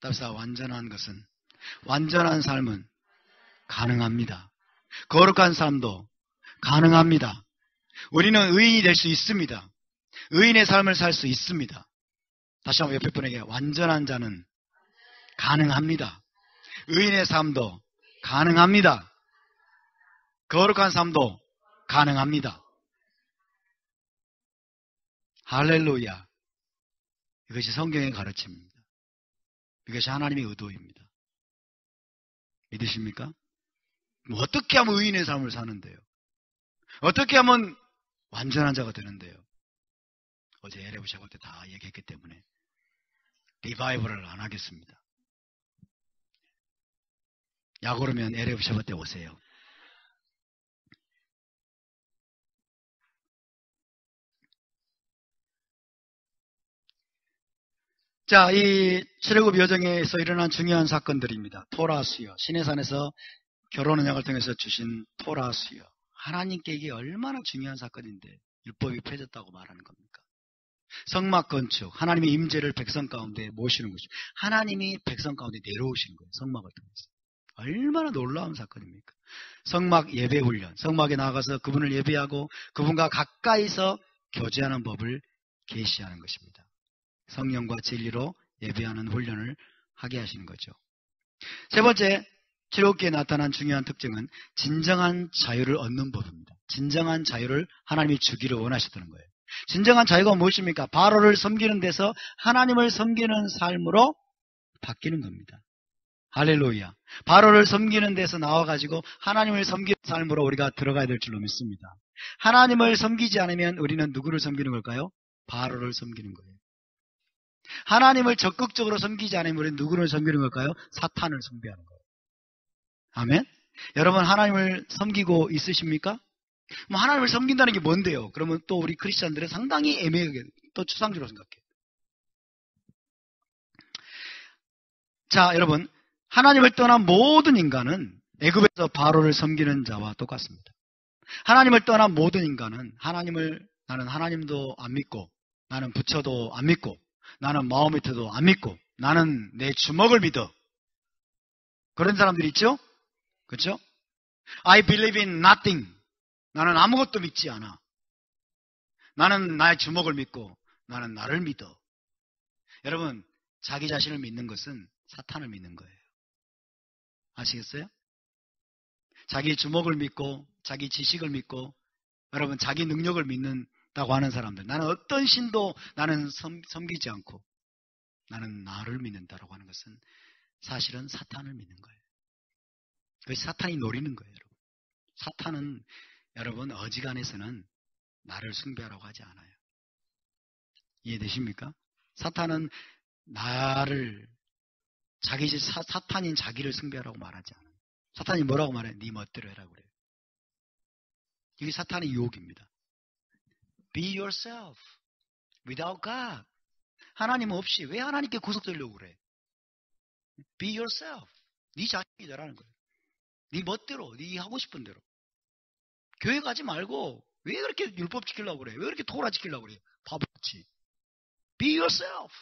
따라서 완전한 것은, 완전한 삶은 가능합니다. 거룩한 삶도 가능합니다. 우리는 의인이 될 수 있습니다. 의인의 삶을 살 수 있습니다. 다시 한번 옆에 분에게 완전한 자는 가능합니다. 의인의 삶도 가능합니다. 거룩한 삶도 가능합니다. 할렐루야. 이것이 성경의 가르침입니다. 이것이 하나님의 의도입니다. 믿으십니까? 어떻게 하면 의인의 삶을 사는데요? 어떻게 하면 완전한 자가 되는데요? 어제 에레브 샤바 때 다 얘기했기 때문에 리바이벌을 안 하겠습니다. 약 오르면 에레브 샤바 때 오세요. 자, 이 출애굽 여정에서 일어난 중요한 사건들입니다. 토라 수요, 시내산에서 결혼 언약을 통해서 주신 토라 수요. 하나님께 이게 얼마나 중요한 사건인데 율법이 폐졌다고 말하는 겁니까? 성막 건축, 하나님의 임재를 백성 가운데 모시는 것이죠. 하나님이 백성 가운데 내려오시는 거예요. 성막을 통해서. 얼마나 놀라운 사건입니까? 성막 예배 훈련, 성막에 나가서 그분을 예배하고 그분과 가까이서 교제하는 법을 계시하는 것입니다. 성령과 진리로 예배하는 훈련을 하게 하시는 거죠. 세 번째, 출애굽기에 나타난 중요한 특징은 진정한 자유를 얻는 법입니다. 진정한 자유를 하나님이 주기를 원하셨다는 거예요. 진정한 자유가 무엇입니까? 바로를 섬기는 데서 하나님을 섬기는 삶으로 바뀌는 겁니다. 할렐루야. 바로를 섬기는 데서 나와가지고 하나님을 섬기는 삶으로 우리가 들어가야 될 줄로 믿습니다. 하나님을 섬기지 않으면 우리는 누구를 섬기는 걸까요? 바로를 섬기는 거예요. 하나님을 적극적으로 섬기지 않으면 우리는 누구를 섬기는 걸까요? 사탄을 숭배하는 거예요. 아멘? 여러분 하나님을 섬기고 있으십니까? 뭐 하나님을 섬긴다는 게 뭔데요? 그러면 또 우리 크리스찬들은 상당히 애매하게 또 추상적으로 생각해요. 자, 여러분 하나님을 떠난 모든 인간은 애굽에서 바로를 섬기는 자와 똑같습니다. 하나님을 떠난 모든 인간은 나는 하나님도 안 믿고 나는 부처도 안 믿고 나는 마호메트도 안 믿고 나는 내 주먹을 믿어. 그런 사람들이 있죠? 그렇죠? I believe in nothing. 나는 아무것도 믿지 않아. 나는 나의 주먹을 믿고 나는 나를 믿어. 여러분, 자기 자신을 믿는 것은 사탄을 믿는 거예요. 아시겠어요? 자기 주먹을 믿고 자기 지식을 믿고 여러분 자기 능력을 믿는다고 하는 사람들, 나는 어떤 신도 나는 섬기지 않고 나는 나를 믿는다라고 하는 것은 사실은 사탄을 믿는 거예요. 그것이 사탄이 노리는 거예요. 여러분. 사탄은 여러분 어지간해서는 나를 숭배하라고 하지 않아요. 이해되십니까? 사탄은 나를 사탄인 자기를 숭배하라고 말하지 않아요. 사탄이 뭐라고 말해요? 네 멋대로 해라고 그래요. 이게 사탄의 유혹입니다. Be yourself without God. 하나님 없이 왜 하나님께 구속되려고 그래? Be yourself. 네 자신이다라는 거예요. 네 멋대로, 네 하고 싶은 대로. 교회 가지 말고 왜 그렇게 율법 지키려고 그래? 왜 그렇게 토라 지키려고 그래? 바보같이. Be yourself.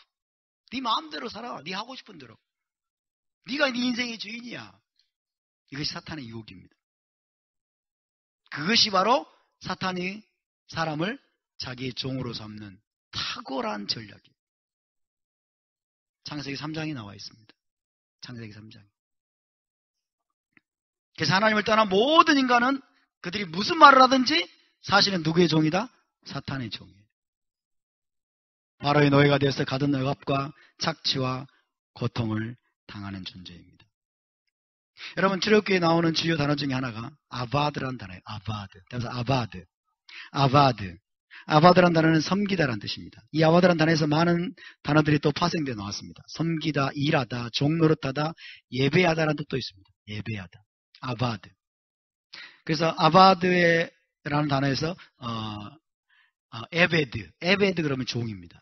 네 마음대로 살아. 네 하고 싶은 대로. 네가 네 인생의 주인이야. 이것이 사탄의 유혹입니다. 그것이 바로 사탄이 사람을 자기의 종으로 삼는 탁월한 전략이에요. 창세기 3장이 나와 있습니다. 창세기 3장. 그래서 하나님을 떠난 모든 인간은 그들이 무슨 말을 하든지 사실은 누구의 종이다? 사탄의 종이에요. 바로의 노예가 되어서 가든 억압과 착취와 고통을 당하는 존재입니다. 여러분 출애굽기에 나오는 주요 단어 중에 하나가 아바드라는 단어예요. 아바드. 그래서 아바드라는 단어는 섬기다라는 뜻입니다. 이 아바드라는 단어에서 많은 단어들이 또 파생되어 나왔습니다. 섬기다, 일하다, 종노릇하다, 예배하다라는 뜻도 있습니다. 예배하다. 아바드. 그래서 아바드라는 단어에서 에베드 그러면 종입니다.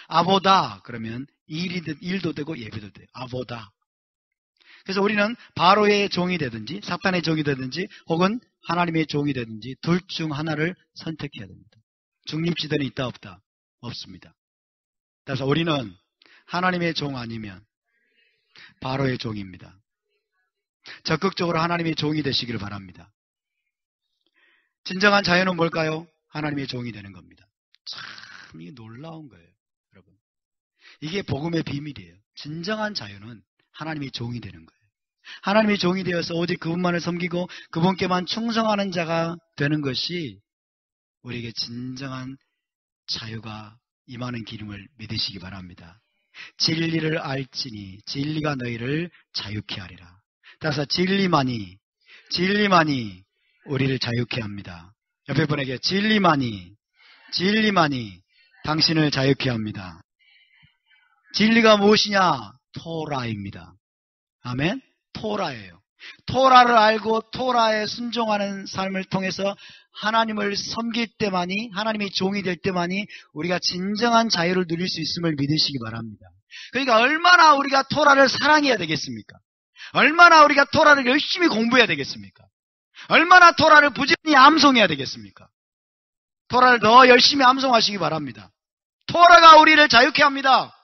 아보다 그러면 일도 되고 예배도 돼요. 아보다. 그래서 우리는 바로의 종이 되든지 사탄의 종이 되든지 혹은 하나님의 종이 되든지 둘 중 하나를 선택해야 됩니다. 중립지대는 있다 없다? 없습니다. 그래서 우리는 하나님의 종 아니면 바로의 종입니다. 적극적으로 하나님의 종이 되시기를 바랍니다. 진정한 자유는 뭘까요? 하나님의 종이 되는 겁니다. 참 이게 놀라운 거예요, 여러분. 이게 복음의 비밀이에요. 진정한 자유는 하나님의 종이 되는 거예요. 하나님의 종이 되어서 오직 그분만을 섬기고 그분께만 충성하는 자가 되는 것이 우리에게 진정한 자유가 임하는 기름을 믿으시기 바랍니다. 진리를 알지니 진리가 너희를 자유케 하리라. 따라서 진리만이 우리를 자유케 합니다. 옆에 분에게 진리만이 당신을 자유케 합니다. 진리가 무엇이냐? 토라입니다. 아멘? 토라예요. 토라를 알고 토라에 순종하는 삶을 통해서 하나님을 섬길 때만이, 하나님의 종이 될 때만이 우리가 진정한 자유를 누릴 수 있음을 믿으시기 바랍니다. 그러니까 얼마나 우리가 토라를 사랑해야 되겠습니까? 얼마나 우리가 토라를 열심히 공부해야 되겠습니까? 얼마나 토라를 부지런히 암송해야 되겠습니까? 토라를 더 열심히 암송하시기 바랍니다. 토라가 우리를 자유케 합니다.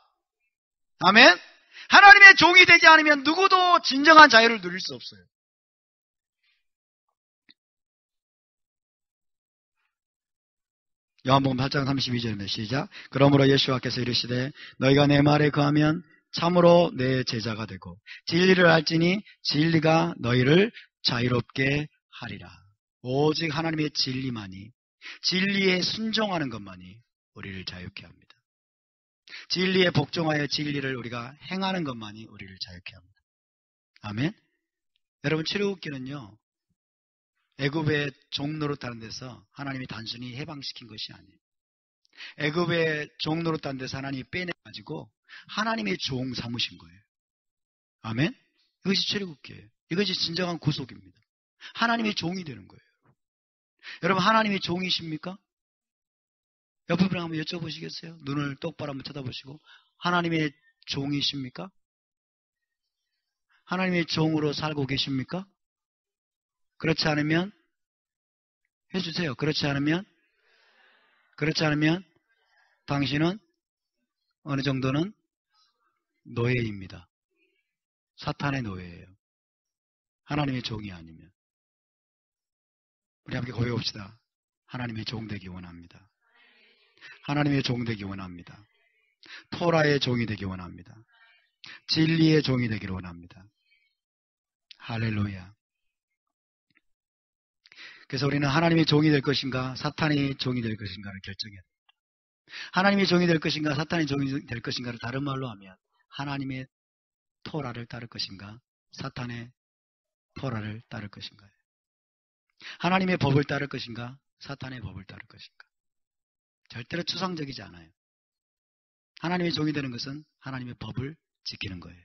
아멘? 하나님의 종이 되지 않으면 누구도 진정한 자유를 누릴 수 없어요. 요한복음 8장 32절입니다. 시작. 그러므로 예수와께서 이르시되 너희가 내 말에 거하면 참으로 내 제자가 되고 진리를 알지니 진리가 너희를 자유롭게 하리라. 오직 하나님의 진리만이, 진리에 순종하는 것만이 우리를 자유케 합니다. 진리에 복종하여 진리를 우리가 행하는 것만이 우리를 자유케 합니다. 아멘. 여러분, 출애굽기는요, 애굽의 종 노릇하는 데서 하나님이 단순히 해방시킨 것이 아니에요. 애굽의 종 노릇하는 데서 하나님이 빼내가지고 하나님의 종 삼으신 거예요. 아멘. 이것이 출애굽기예요. 이것이 진정한 구속입니다. 하나님의 종이 되는 거예요. 여러분, 하나님의 종이십니까? 옆에 분을 한번 여쭤보시겠어요? 눈을 똑바로 한번 쳐다보시고, 하나님의 종이십니까? 하나님의 종으로 살고 계십니까? 그렇지 않으면 해주세요. 그렇지 않으면 당신은 어느 정도는 노예입니다. 사탄의 노예예요. 하나님의 종이 아니면. 우리 함께 고백합시다. 하나님의 종 되기 원합니다. 하나님의 종 되기 원합니다. 토라의 종이 되기 원합니다. 진리의 종이 되기를 원합니다. 할렐루야. 그래서 우리는 하나님의 종이 될 것인가 사탄의 종이 될 것인가를 결정해야 됩니다. 하나님의 종이 될 것인가 사탄의 종이 될 것인가를 다른 말로 하면 하나님의 토라를 따를 것인가 사탄의 토라를 따를 것인가요. 하나님의 법을 따를 것인가 사탄의 법을 따를 것인가. 절대로 추상적이지 않아요. 하나님의 종이 되는 것은 하나님의 법을 지키는 거예요.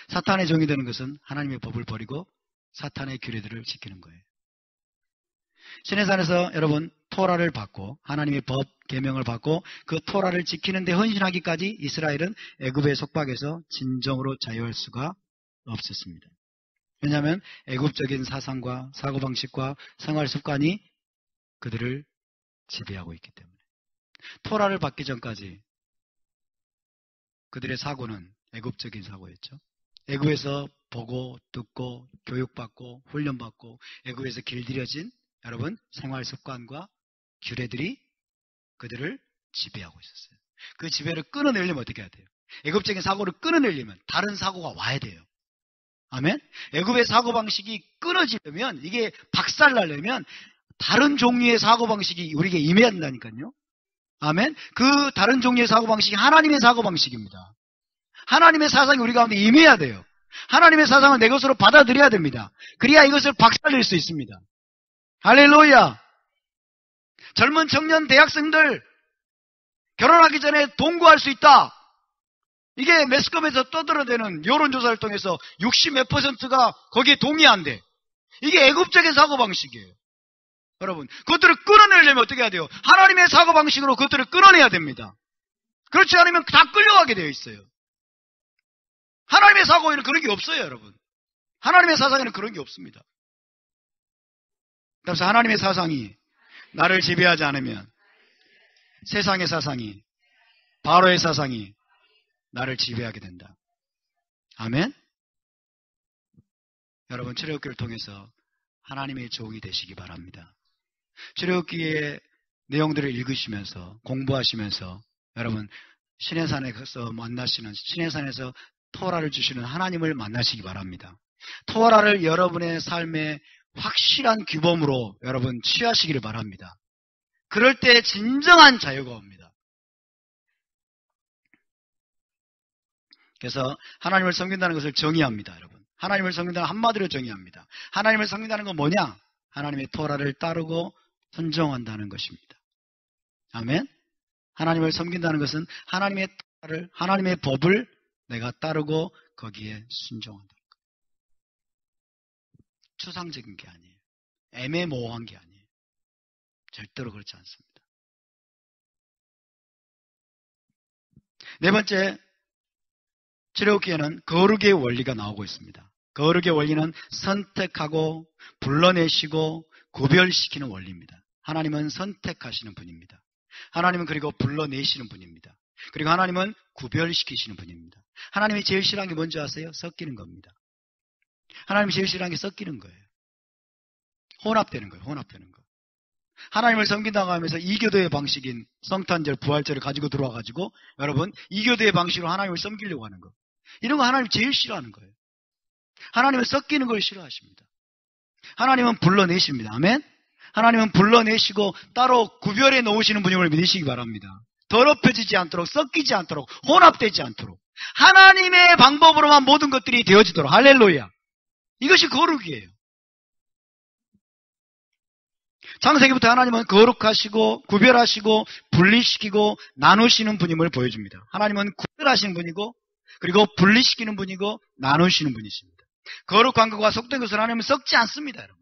사탄의 종이 되는 것은 하나님의 법을 버리고 사탄의 규례들을 지키는 거예요. 시내산에서 여러분 토라를 받고 하나님의 법 계명을 받고 그 토라를 지키는 데 헌신하기까지 이스라엘은 애굽의 속박에서 진정으로 자유할 수가 없었습니다. 왜냐하면 애굽적인 사상과 사고방식과 생활습관이 그들을 지배하고 있기 때문에. 토라를 받기 전까지 그들의 사고는 애굽적인 사고였죠. 애굽에서 보고 듣고 교육받고 훈련받고 애굽에서 길들여진 여러분 생활습관과 규례들이 그들을 지배하고 있었어요. 그 지배를 끊어내려면 어떻게 해야 돼요? 애굽적인 사고를 끊어내려면 다른 사고가 와야 돼요. 아멘? 애굽의 사고방식이 끊어지려면, 이게 박살나려면 다른 종류의 사고방식이 우리에게 임해야 된다니까요. 아멘? 그 다른 종류의 사고방식이 하나님의 사고방식입니다. 하나님의 사상이 우리 가운데 임해야 돼요. 하나님의 사상을 내 것으로 받아들여야 됩니다. 그래야 이것을 박살낼 수 있습니다. 할렐루야. 젊은 청년 대학생들 결혼하기 전에 동거할 수 있다. 이게 매스컴에서 떠들어대는 여론조사를 통해서 60몇 %가 거기에 동의한대. 이게 애굽적인 사고방식이에요. 여러분, 그것들을 끊어내려면 어떻게 해야 돼요? 하나님의 사고방식으로 그것들을 끊어내야 됩니다. 그렇지 않으면 다 끌려가게 되어 있어요. 하나님의 사고에는 그런 게 없어요, 여러분. 하나님의 사상에는 그런 게 없습니다. 그래서 하나님의 사상이 나를 지배하지 않으면 세상의 사상이, 바로의 사상이 나를 지배하게 된다. 아멘? 여러분, 출애굽기를 통해서 하나님의 종이 되시기 바랍니다. 출애굽기의 내용들을 읽으시면서 공부하시면서 여러분 시내산에서 만나시는 시내산에서 토라를 주시는 하나님을 만나시기 바랍니다. 토라를 여러분의 삶의 확실한 규범으로 여러분 취하시기를 바랍니다. 그럴 때 진정한 자유가 옵니다. 그래서 하나님을 섬긴다는 것을 정의합니다. 여러분, 하나님을 섬긴다는 한마디로 정의합니다. 하나님을 섬긴다는 건 뭐냐? 하나님의 토라를 따르고 순종한다는 것입니다. 아멘? 하나님을 섬긴다는 것은 하나님의 토라를, 하나님의 법을 내가 따르고 거기에 순종한다는 것. 추상적인 게 아니에요. 애매모호한 게 아니에요. 절대로 그렇지 않습니다. 네 번째, 출애굽기에는 거룩의 원리가 나오고 있습니다. 거룩의 원리는 선택하고 불러내시고 구별시키는 원리입니다. 하나님은 선택하시는 분입니다. 하나님은 그리고 불러내시는 분입니다. 그리고 하나님은 구별시키시는 분입니다. 하나님이 제일 싫어하는 게 뭔지 아세요? 섞이는 겁니다. 하나님이 제일 싫어하는 게 섞이는 거예요. 혼합되는 거예요. 혼합되는 거. 하나님을 섬긴다고 하면서 이교도의 방식인 성탄절, 부활절을 가지고 들어와가지고 여러분 이교도의 방식으로 하나님을 섬기려고 하는 거. 이런 거 하나님이 제일 싫어하는 거예요. 하나님은 섞이는 걸 싫어하십니다. 하나님은 불러내십니다. 아멘? 하나님은 불러내시고 따로 구별해 놓으시는 분임을 믿으시기 바랍니다. 더럽혀지지 않도록, 섞이지 않도록, 혼합되지 않도록 하나님의 방법으로만 모든 것들이 되어지도록. 할렐루야. 이것이 거룩이에요. 창세기부터 하나님은 거룩하시고 구별하시고 분리시키고 나누시는 분임을 보여줍니다. 하나님은 구별하시는 분이고 그리고 분리시키는 분이고 나누시는 분이십니다. 거룩한 것과 속된 것을 하나님은 섞지 않습니다. 여러분.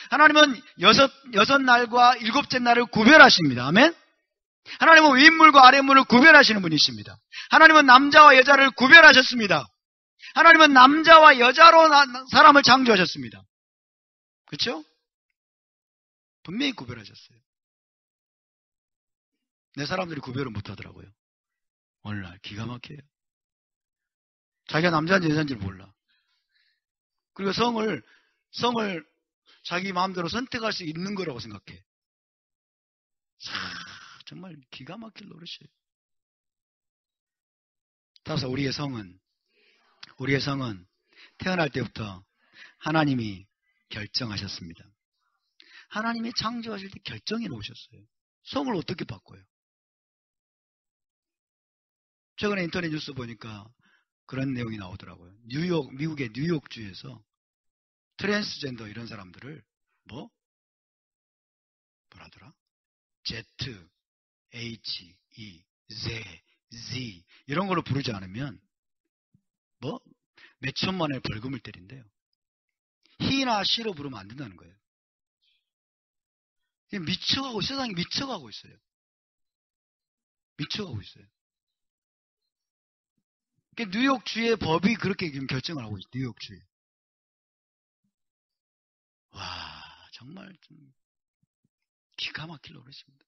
하나님은 여섯 날과 일곱째 날을 구별하십니다. 아멘? 하나님은 윗물과 아랫물을 구별하시는 분이십니다. 하나님은 남자와 여자를 구별하셨습니다. 하나님은 남자와 여자로 사람을 창조하셨습니다. 그렇죠? 분명히 구별하셨어요. 내 사람들이 구별을 못하더라고요. 오늘날 기가 막혀요. 자기가 남자인지 여자인지 몰라. 그리고 성을 자기 마음대로 선택할 수 있는 거라고 생각해. 정말 기가 막힐 노릇이에요. 따라서 우리의 성은 태어날 때부터 하나님이 결정하셨습니다. 하나님이 창조하실 때 결정해 놓으셨어요. 성을 어떻게 바꿔요? 최근에 인터넷 뉴스 보니까 그런 내용이 나오더라고요. 미국의 뉴욕주에서 트랜스젠더 이런 사람들을 뭐라더라? Z, H, E, Z 이런 걸로 부르지 않으면 몇 천만 원의 벌금을 때린대요. He나 She로 부르면 안 된다는 거예요. 세상이 미쳐가고 있어요. 미쳐가고 있어요. 뉴욕주의 법이 그렇게 지금 결정을 하고 있어요. 뉴욕주에. 와, 정말 좀 기가 막힐 노릇입니다.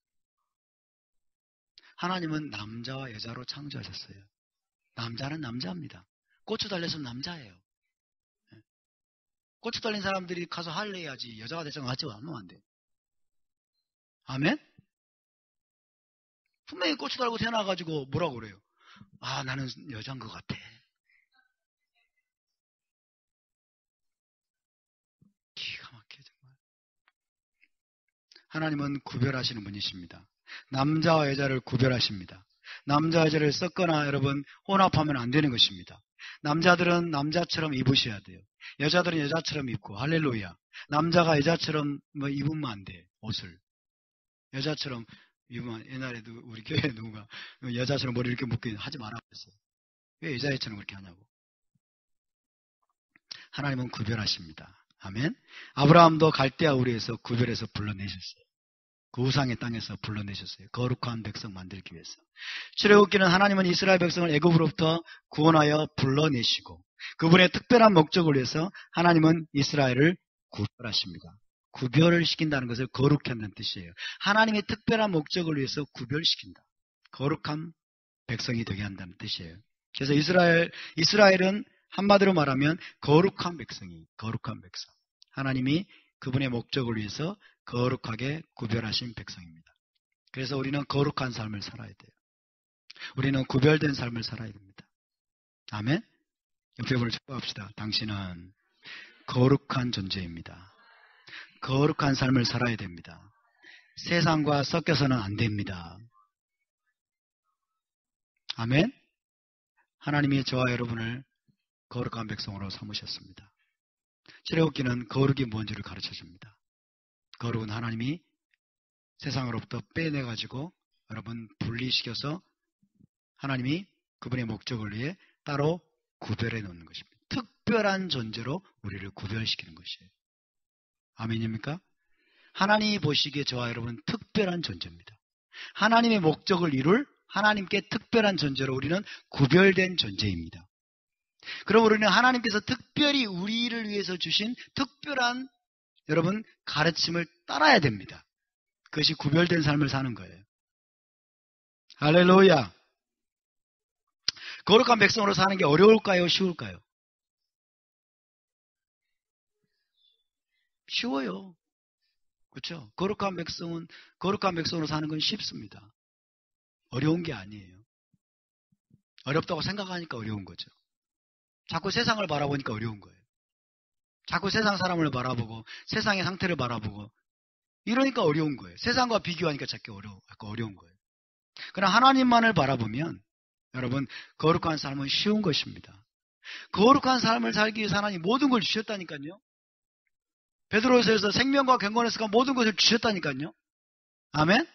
하나님은 남자와 여자로 창조하셨어요. 남자는 남자입니다. 고추 달렸으면 남자예요. 고추 달린 사람들이 가서 할래 해야지 여자가 되자고 하지 않으면 안 돼요. 아멘? 분명히 고추 달고 태어나가지고 뭐라고 그래요? 아, 나는 여자인 것 같아. 기가 막혀 정말. 하나님은 구별하시는 분이십니다. 남자와 여자를 구별하십니다. 남자 여자를 섞거나 여러분 혼합하면 안 되는 것입니다. 남자들은 남자처럼 입으셔야 돼요. 여자들은 여자처럼 입고 할렐루야. 남자가 여자처럼 입으면 안 돼. 옷을. 여자처럼 입으면 옛날에도 우리 교회에 누군가 여자처럼 머리 이렇게 묶게 하지 말라고 했어요. 왜 여자애처럼 그렇게 하냐고. 하나님은 구별하십니다. 아멘. 아브라함도 갈대아 우리에서 구별해서 불러내셨어요. 그 우상의 땅에서 불러내셨어요. 거룩한 백성 만들기 위해서. 출애굽기는 하나님은 이스라엘 백성을 애굽으로부터 구원하여 불러내시고 그분의 특별한 목적을 위해서 하나님은 이스라엘을 구별하십니다. 구별을 시킨다는 것을 거룩히 한다는 뜻이에요. 하나님의 특별한 목적을 위해서 구별시킨다. 거룩한 백성이 되게 한다는 뜻이에요. 그래서 이스라엘은 한마디로 말하면 거룩한 백성이, 거룩한 백성. 하나님이 그분의 목적을 위해서 거룩하게 구별하신 백성입니다. 그래서 우리는 거룩한 삶을 살아야 돼요. 우리는 구별된 삶을 살아야 됩니다. 아멘? 옆에 분을 축복합시다. 당신은 거룩한 존재입니다. 거룩한 삶을 살아야 됩니다. 세상과 섞여서는 안 됩니다. 아멘? 하나님이 저와 여러분을 거룩한 백성으로 삼으셨습니다. 출애굽기는 거룩이 뭔지를 가르쳐줍니다. 거룩은 하나님이 세상으로부터 빼내가지고 여러분 분리시켜서 하나님이 그분의 목적을 위해 따로 구별해 놓는 것입니다. 특별한 존재로 우리를 구별시키는 것이에요. 아멘입니까? 하나님이 보시기에 저와 여러분은 특별한 존재입니다. 하나님의 목적을 이룰 하나님께 특별한 존재로 우리는 구별된 존재입니다. 그럼 우리는 하나님께서 특별히 우리를 위해서 주신 특별한 여러분 가르침을 따라야 됩니다. 그것이 구별된 삶을 사는 거예요. 할렐루야. 거룩한 백성으로 사는 게 어려울까요? 쉬울까요? 쉬워요. 그렇죠? 거룩한 백성으로 사는 건 쉽습니다. 어려운 게 아니에요. 어렵다고 생각하니까 어려운 거죠. 자꾸 세상을 바라보니까 어려운 거예요. 자꾸 세상 사람을 바라보고 세상의 상태를 바라보고 이러니까 어려운 거예요. 세상과 비교하니까 자꾸 어려운 거예요. 그러나 하나님만을 바라보면 여러분 거룩한 삶은 쉬운 것입니다. 거룩한 삶을 살기 위해서 하나님 모든 걸 주셨다니까요. 베드로서에서 생명과 경건에서 모든 것을 주셨다니까요. 아멘?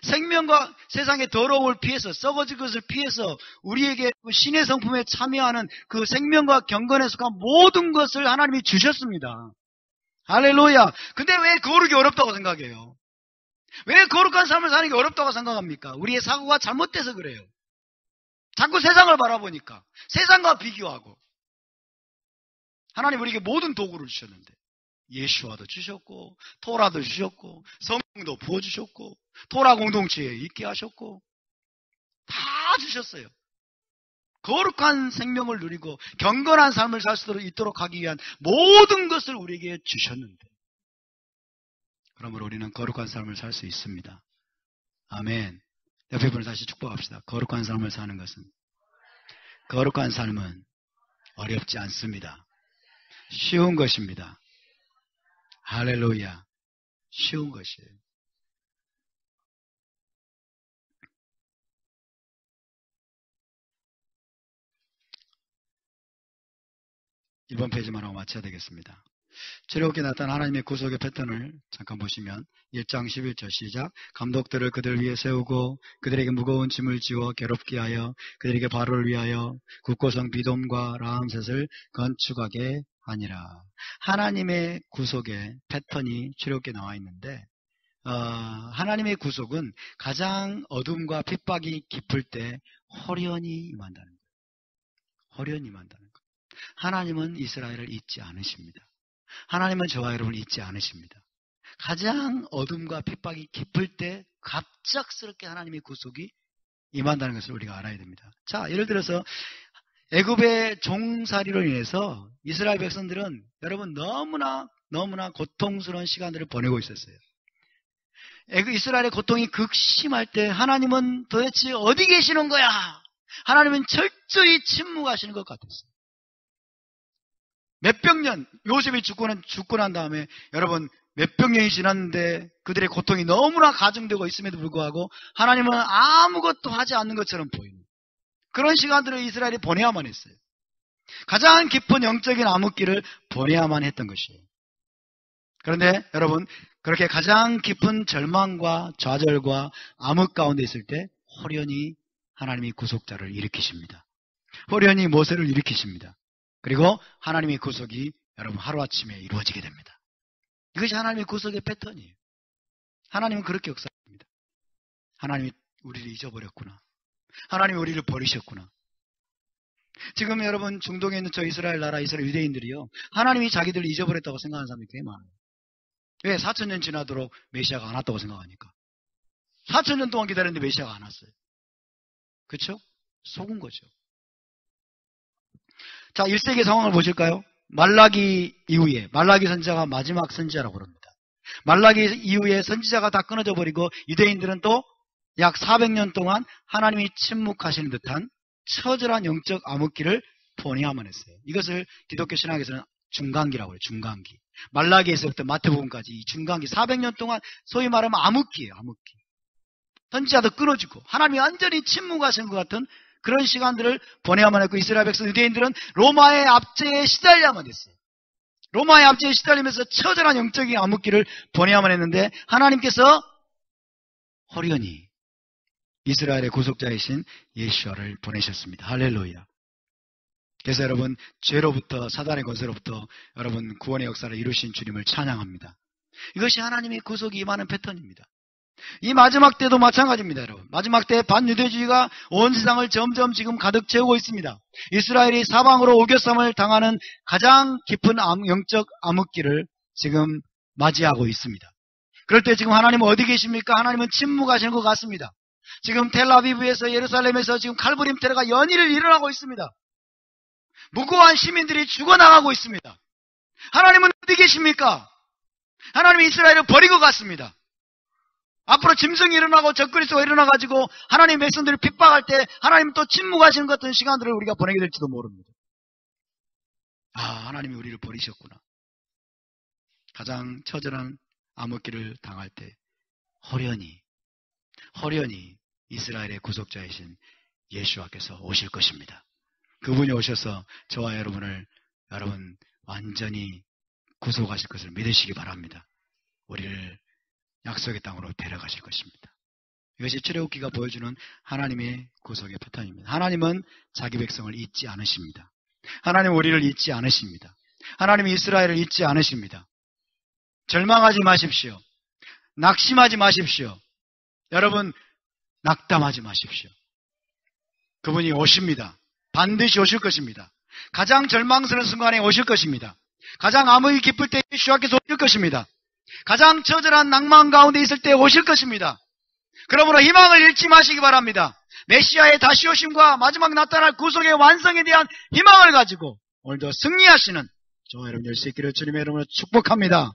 생명과 세상의 더러움을 피해서 썩어질 것을 피해서 우리에게 신의 성품에 참여하는 그 생명과 경건에 속한 모든 것을 하나님이 주셨습니다. 할렐루야. 근데 왜 거룩이 어렵다고 생각해요? 왜 거룩한 삶을 사는 게 어렵다고 생각합니까? 우리의 사고가 잘못돼서 그래요. 자꾸 세상을 바라보니까 세상과 비교하고 하나님 우리에게 모든 도구를 주셨는데 예수와도 주셨고 토라도 주셨고 성경도 부어주셨고 토라 공동체에 있게 하셨고 다 주셨어요. 거룩한 생명을 누리고 경건한 삶을 살 수 있도록 하기 위한 모든 것을 우리에게 주셨는데 그러므로 우리는 거룩한 삶을 살 수 있습니다. 아멘. 옆에 분을 다시 축복합시다. 거룩한 삶을 사는 것은 거룩한 삶은 어렵지 않습니다. 쉬운 것입니다. 할렐루야. 쉬운 것이에요. 이번 페이지만 하고 마쳐야 되겠습니다. 출애굽기에 나타난 하나님의 구속의 패턴을 잠깐 보시면 1장 11절 시작. 감독들을 그들 위에 세우고 그들에게 무거운 짐을 지워 괴롭게 하여 그들에게 바로를 위하여 국고성 비돔과 라암셋을 건축하게 하니라. 하나님의 구속의 패턴이 출애굽기에 나와 있는데 하나님의 구속은 가장 어둠과 핍박이 깊을 때 호련히 임한다는 거예요. 호련히 임한다는 거예요. 하나님은 이스라엘을 잊지 않으십니다. 하나님은 저와 여러분을 잊지 않으십니다. 가장 어둠과 핍박이 깊을 때 갑작스럽게 하나님의 구속이 임한다는 것을 우리가 알아야 됩니다. 자, 예를 들어서 애굽의 종살이로 인해서 이스라엘 백성들은 여러분 너무나 고통스러운 시간들을 보내고 있었어요. 이스라엘의 고통이 극심할 때 하나님은 도대체 어디 계시는 거야? 하나님은 철저히 침묵하시는 것 같았어요. 몇백 년, 요셉이 죽고 난 다음에 여러분 몇백 년이 지났는데 그들의 고통이 너무나 가중되고 있음에도 불구하고 하나님은 아무것도 하지 않는 것처럼 보이는 그런 시간들을 이스라엘이 보내야만 했어요. 가장 깊은 영적인 암흑기를 보내야만 했던 것이에요. 그런데 여러분 그렇게 가장 깊은 절망과 좌절과 암흑 가운데 있을 때 호련히 하나님이 구속자를 일으키십니다. 호련히 모세를 일으키십니다. 그리고 하나님의 구속이 여러분 하루아침에 이루어지게 됩니다. 이것이 하나님의 구속의 패턴이에요. 하나님은 그렇게 역사합니다. 하나님이 우리를 잊어버렸구나. 하나님이 우리를 버리셨구나. 지금 여러분 중동에 있는 저 이스라엘 나라 이스라엘 유대인들이요. 하나님이 자기들을 잊어버렸다고 생각하는 사람이 꽤 많아요. 왜? 4,000년 지나도록 메시아가 안 왔다고 생각하니까. 4,000년 동안 기다렸는데 메시아가 안 왔어요. 그렇죠? 속은 거죠. 자, 1세기 상황을 보실까요? 말라기 이후에, 말라기 선지자가 마지막 선지자라고 그럽니다. 말라기 이후에 선지자가 다 끊어져 버리고 유대인들은 또 약 400년 동안 하나님이 침묵하시는 듯한 처절한 영적 암흑기를 보내야만 했어요. 이것을 기독교 신학에서는 중간기라고 해요. 중간기. 말라기에서부터 마태복음까지 이 중간기 400년 동안 소위 말하면 암흑기예요. 암흑기. 선지자도 끊어지고 하나님이 완전히 침묵하시는 것 같은 그런 시간들을 보내야만 했고, 이스라엘 백성 유대인들은 로마의 압제에 시달려야만 했어요. 로마의 압제에 시달리면서 처절한 영적인 암흑기를 보내야만 했는데, 하나님께서 호련히 이스라엘의 구속자이신 예수와를 보내셨습니다. 할렐루야. 그래서 여러분, 죄로부터, 사단의 권세로부터 여러분 구원의 역사를 이루신 주님을 찬양합니다. 이것이 하나님의 구속이 임하는 패턴입니다. 이 마지막 때도 마찬가지입니다, 여러분. 마지막 때 반유대주의가 온 세상을 점점 지금 가득 채우고 있습니다. 이스라엘이 사방으로 오교쌈을 당하는 가장 깊은 영적 암흑기를 지금 맞이하고 있습니다. 그럴 때 지금 하나님은 어디 계십니까? 하나님은 침묵하시는 것 같습니다. 지금 텔아비브에서, 예루살렘에서 지금 칼부림 테러가 연이를 일어나고 있습니다. 무고한 시민들이 죽어나가고 있습니다. 하나님은 어디 계십니까? 하나님이 이스라엘을 버리고 갔습니다. 앞으로 짐승이 일어나고 적그리스도가 일어나가지고 하나님의 백성들을 핍박할 때 하나님은 또 침묵하시는 것 같은 시간들을 우리가 보내게 될지도 모릅니다. 아, 하나님이 우리를 버리셨구나. 가장 처절한 암흑기를 당할 때 호련히 이스라엘의 구속자이신 예수와께서 오실 것입니다. 그분이 오셔서 저와 여러분을 완전히 구속하실 것을 믿으시기 바랍니다. 우리를 약속의 땅으로 데려가실 것입니다. 이것이 출애굽기가 보여주는 하나님의 구속의 패턴입니다. 하나님은 자기 백성을 잊지 않으십니다. 하나님은 우리를 잊지 않으십니다. 하나님은 이스라엘을 잊지 않으십니다. 절망하지 마십시오. 낙심하지 마십시오. 여러분, 낙담하지 마십시오. 그분이 오십니다. 반드시 오실 것입니다. 가장 절망스러운 순간에 오실 것입니다. 가장 암흑이 깊을 때 예수께서 오실 것입니다. 가장 처절한 낭만 가운데 있을 때 오실 것입니다. 그러므로 희망을 잃지 마시기 바랍니다. 메시아의 다시 오심과 마지막 나타날 구속의 완성에 대한 희망을 가지고 오늘도 승리하시는 저와 여러분 될 수 있기를 주님의 이름으로 축복합니다.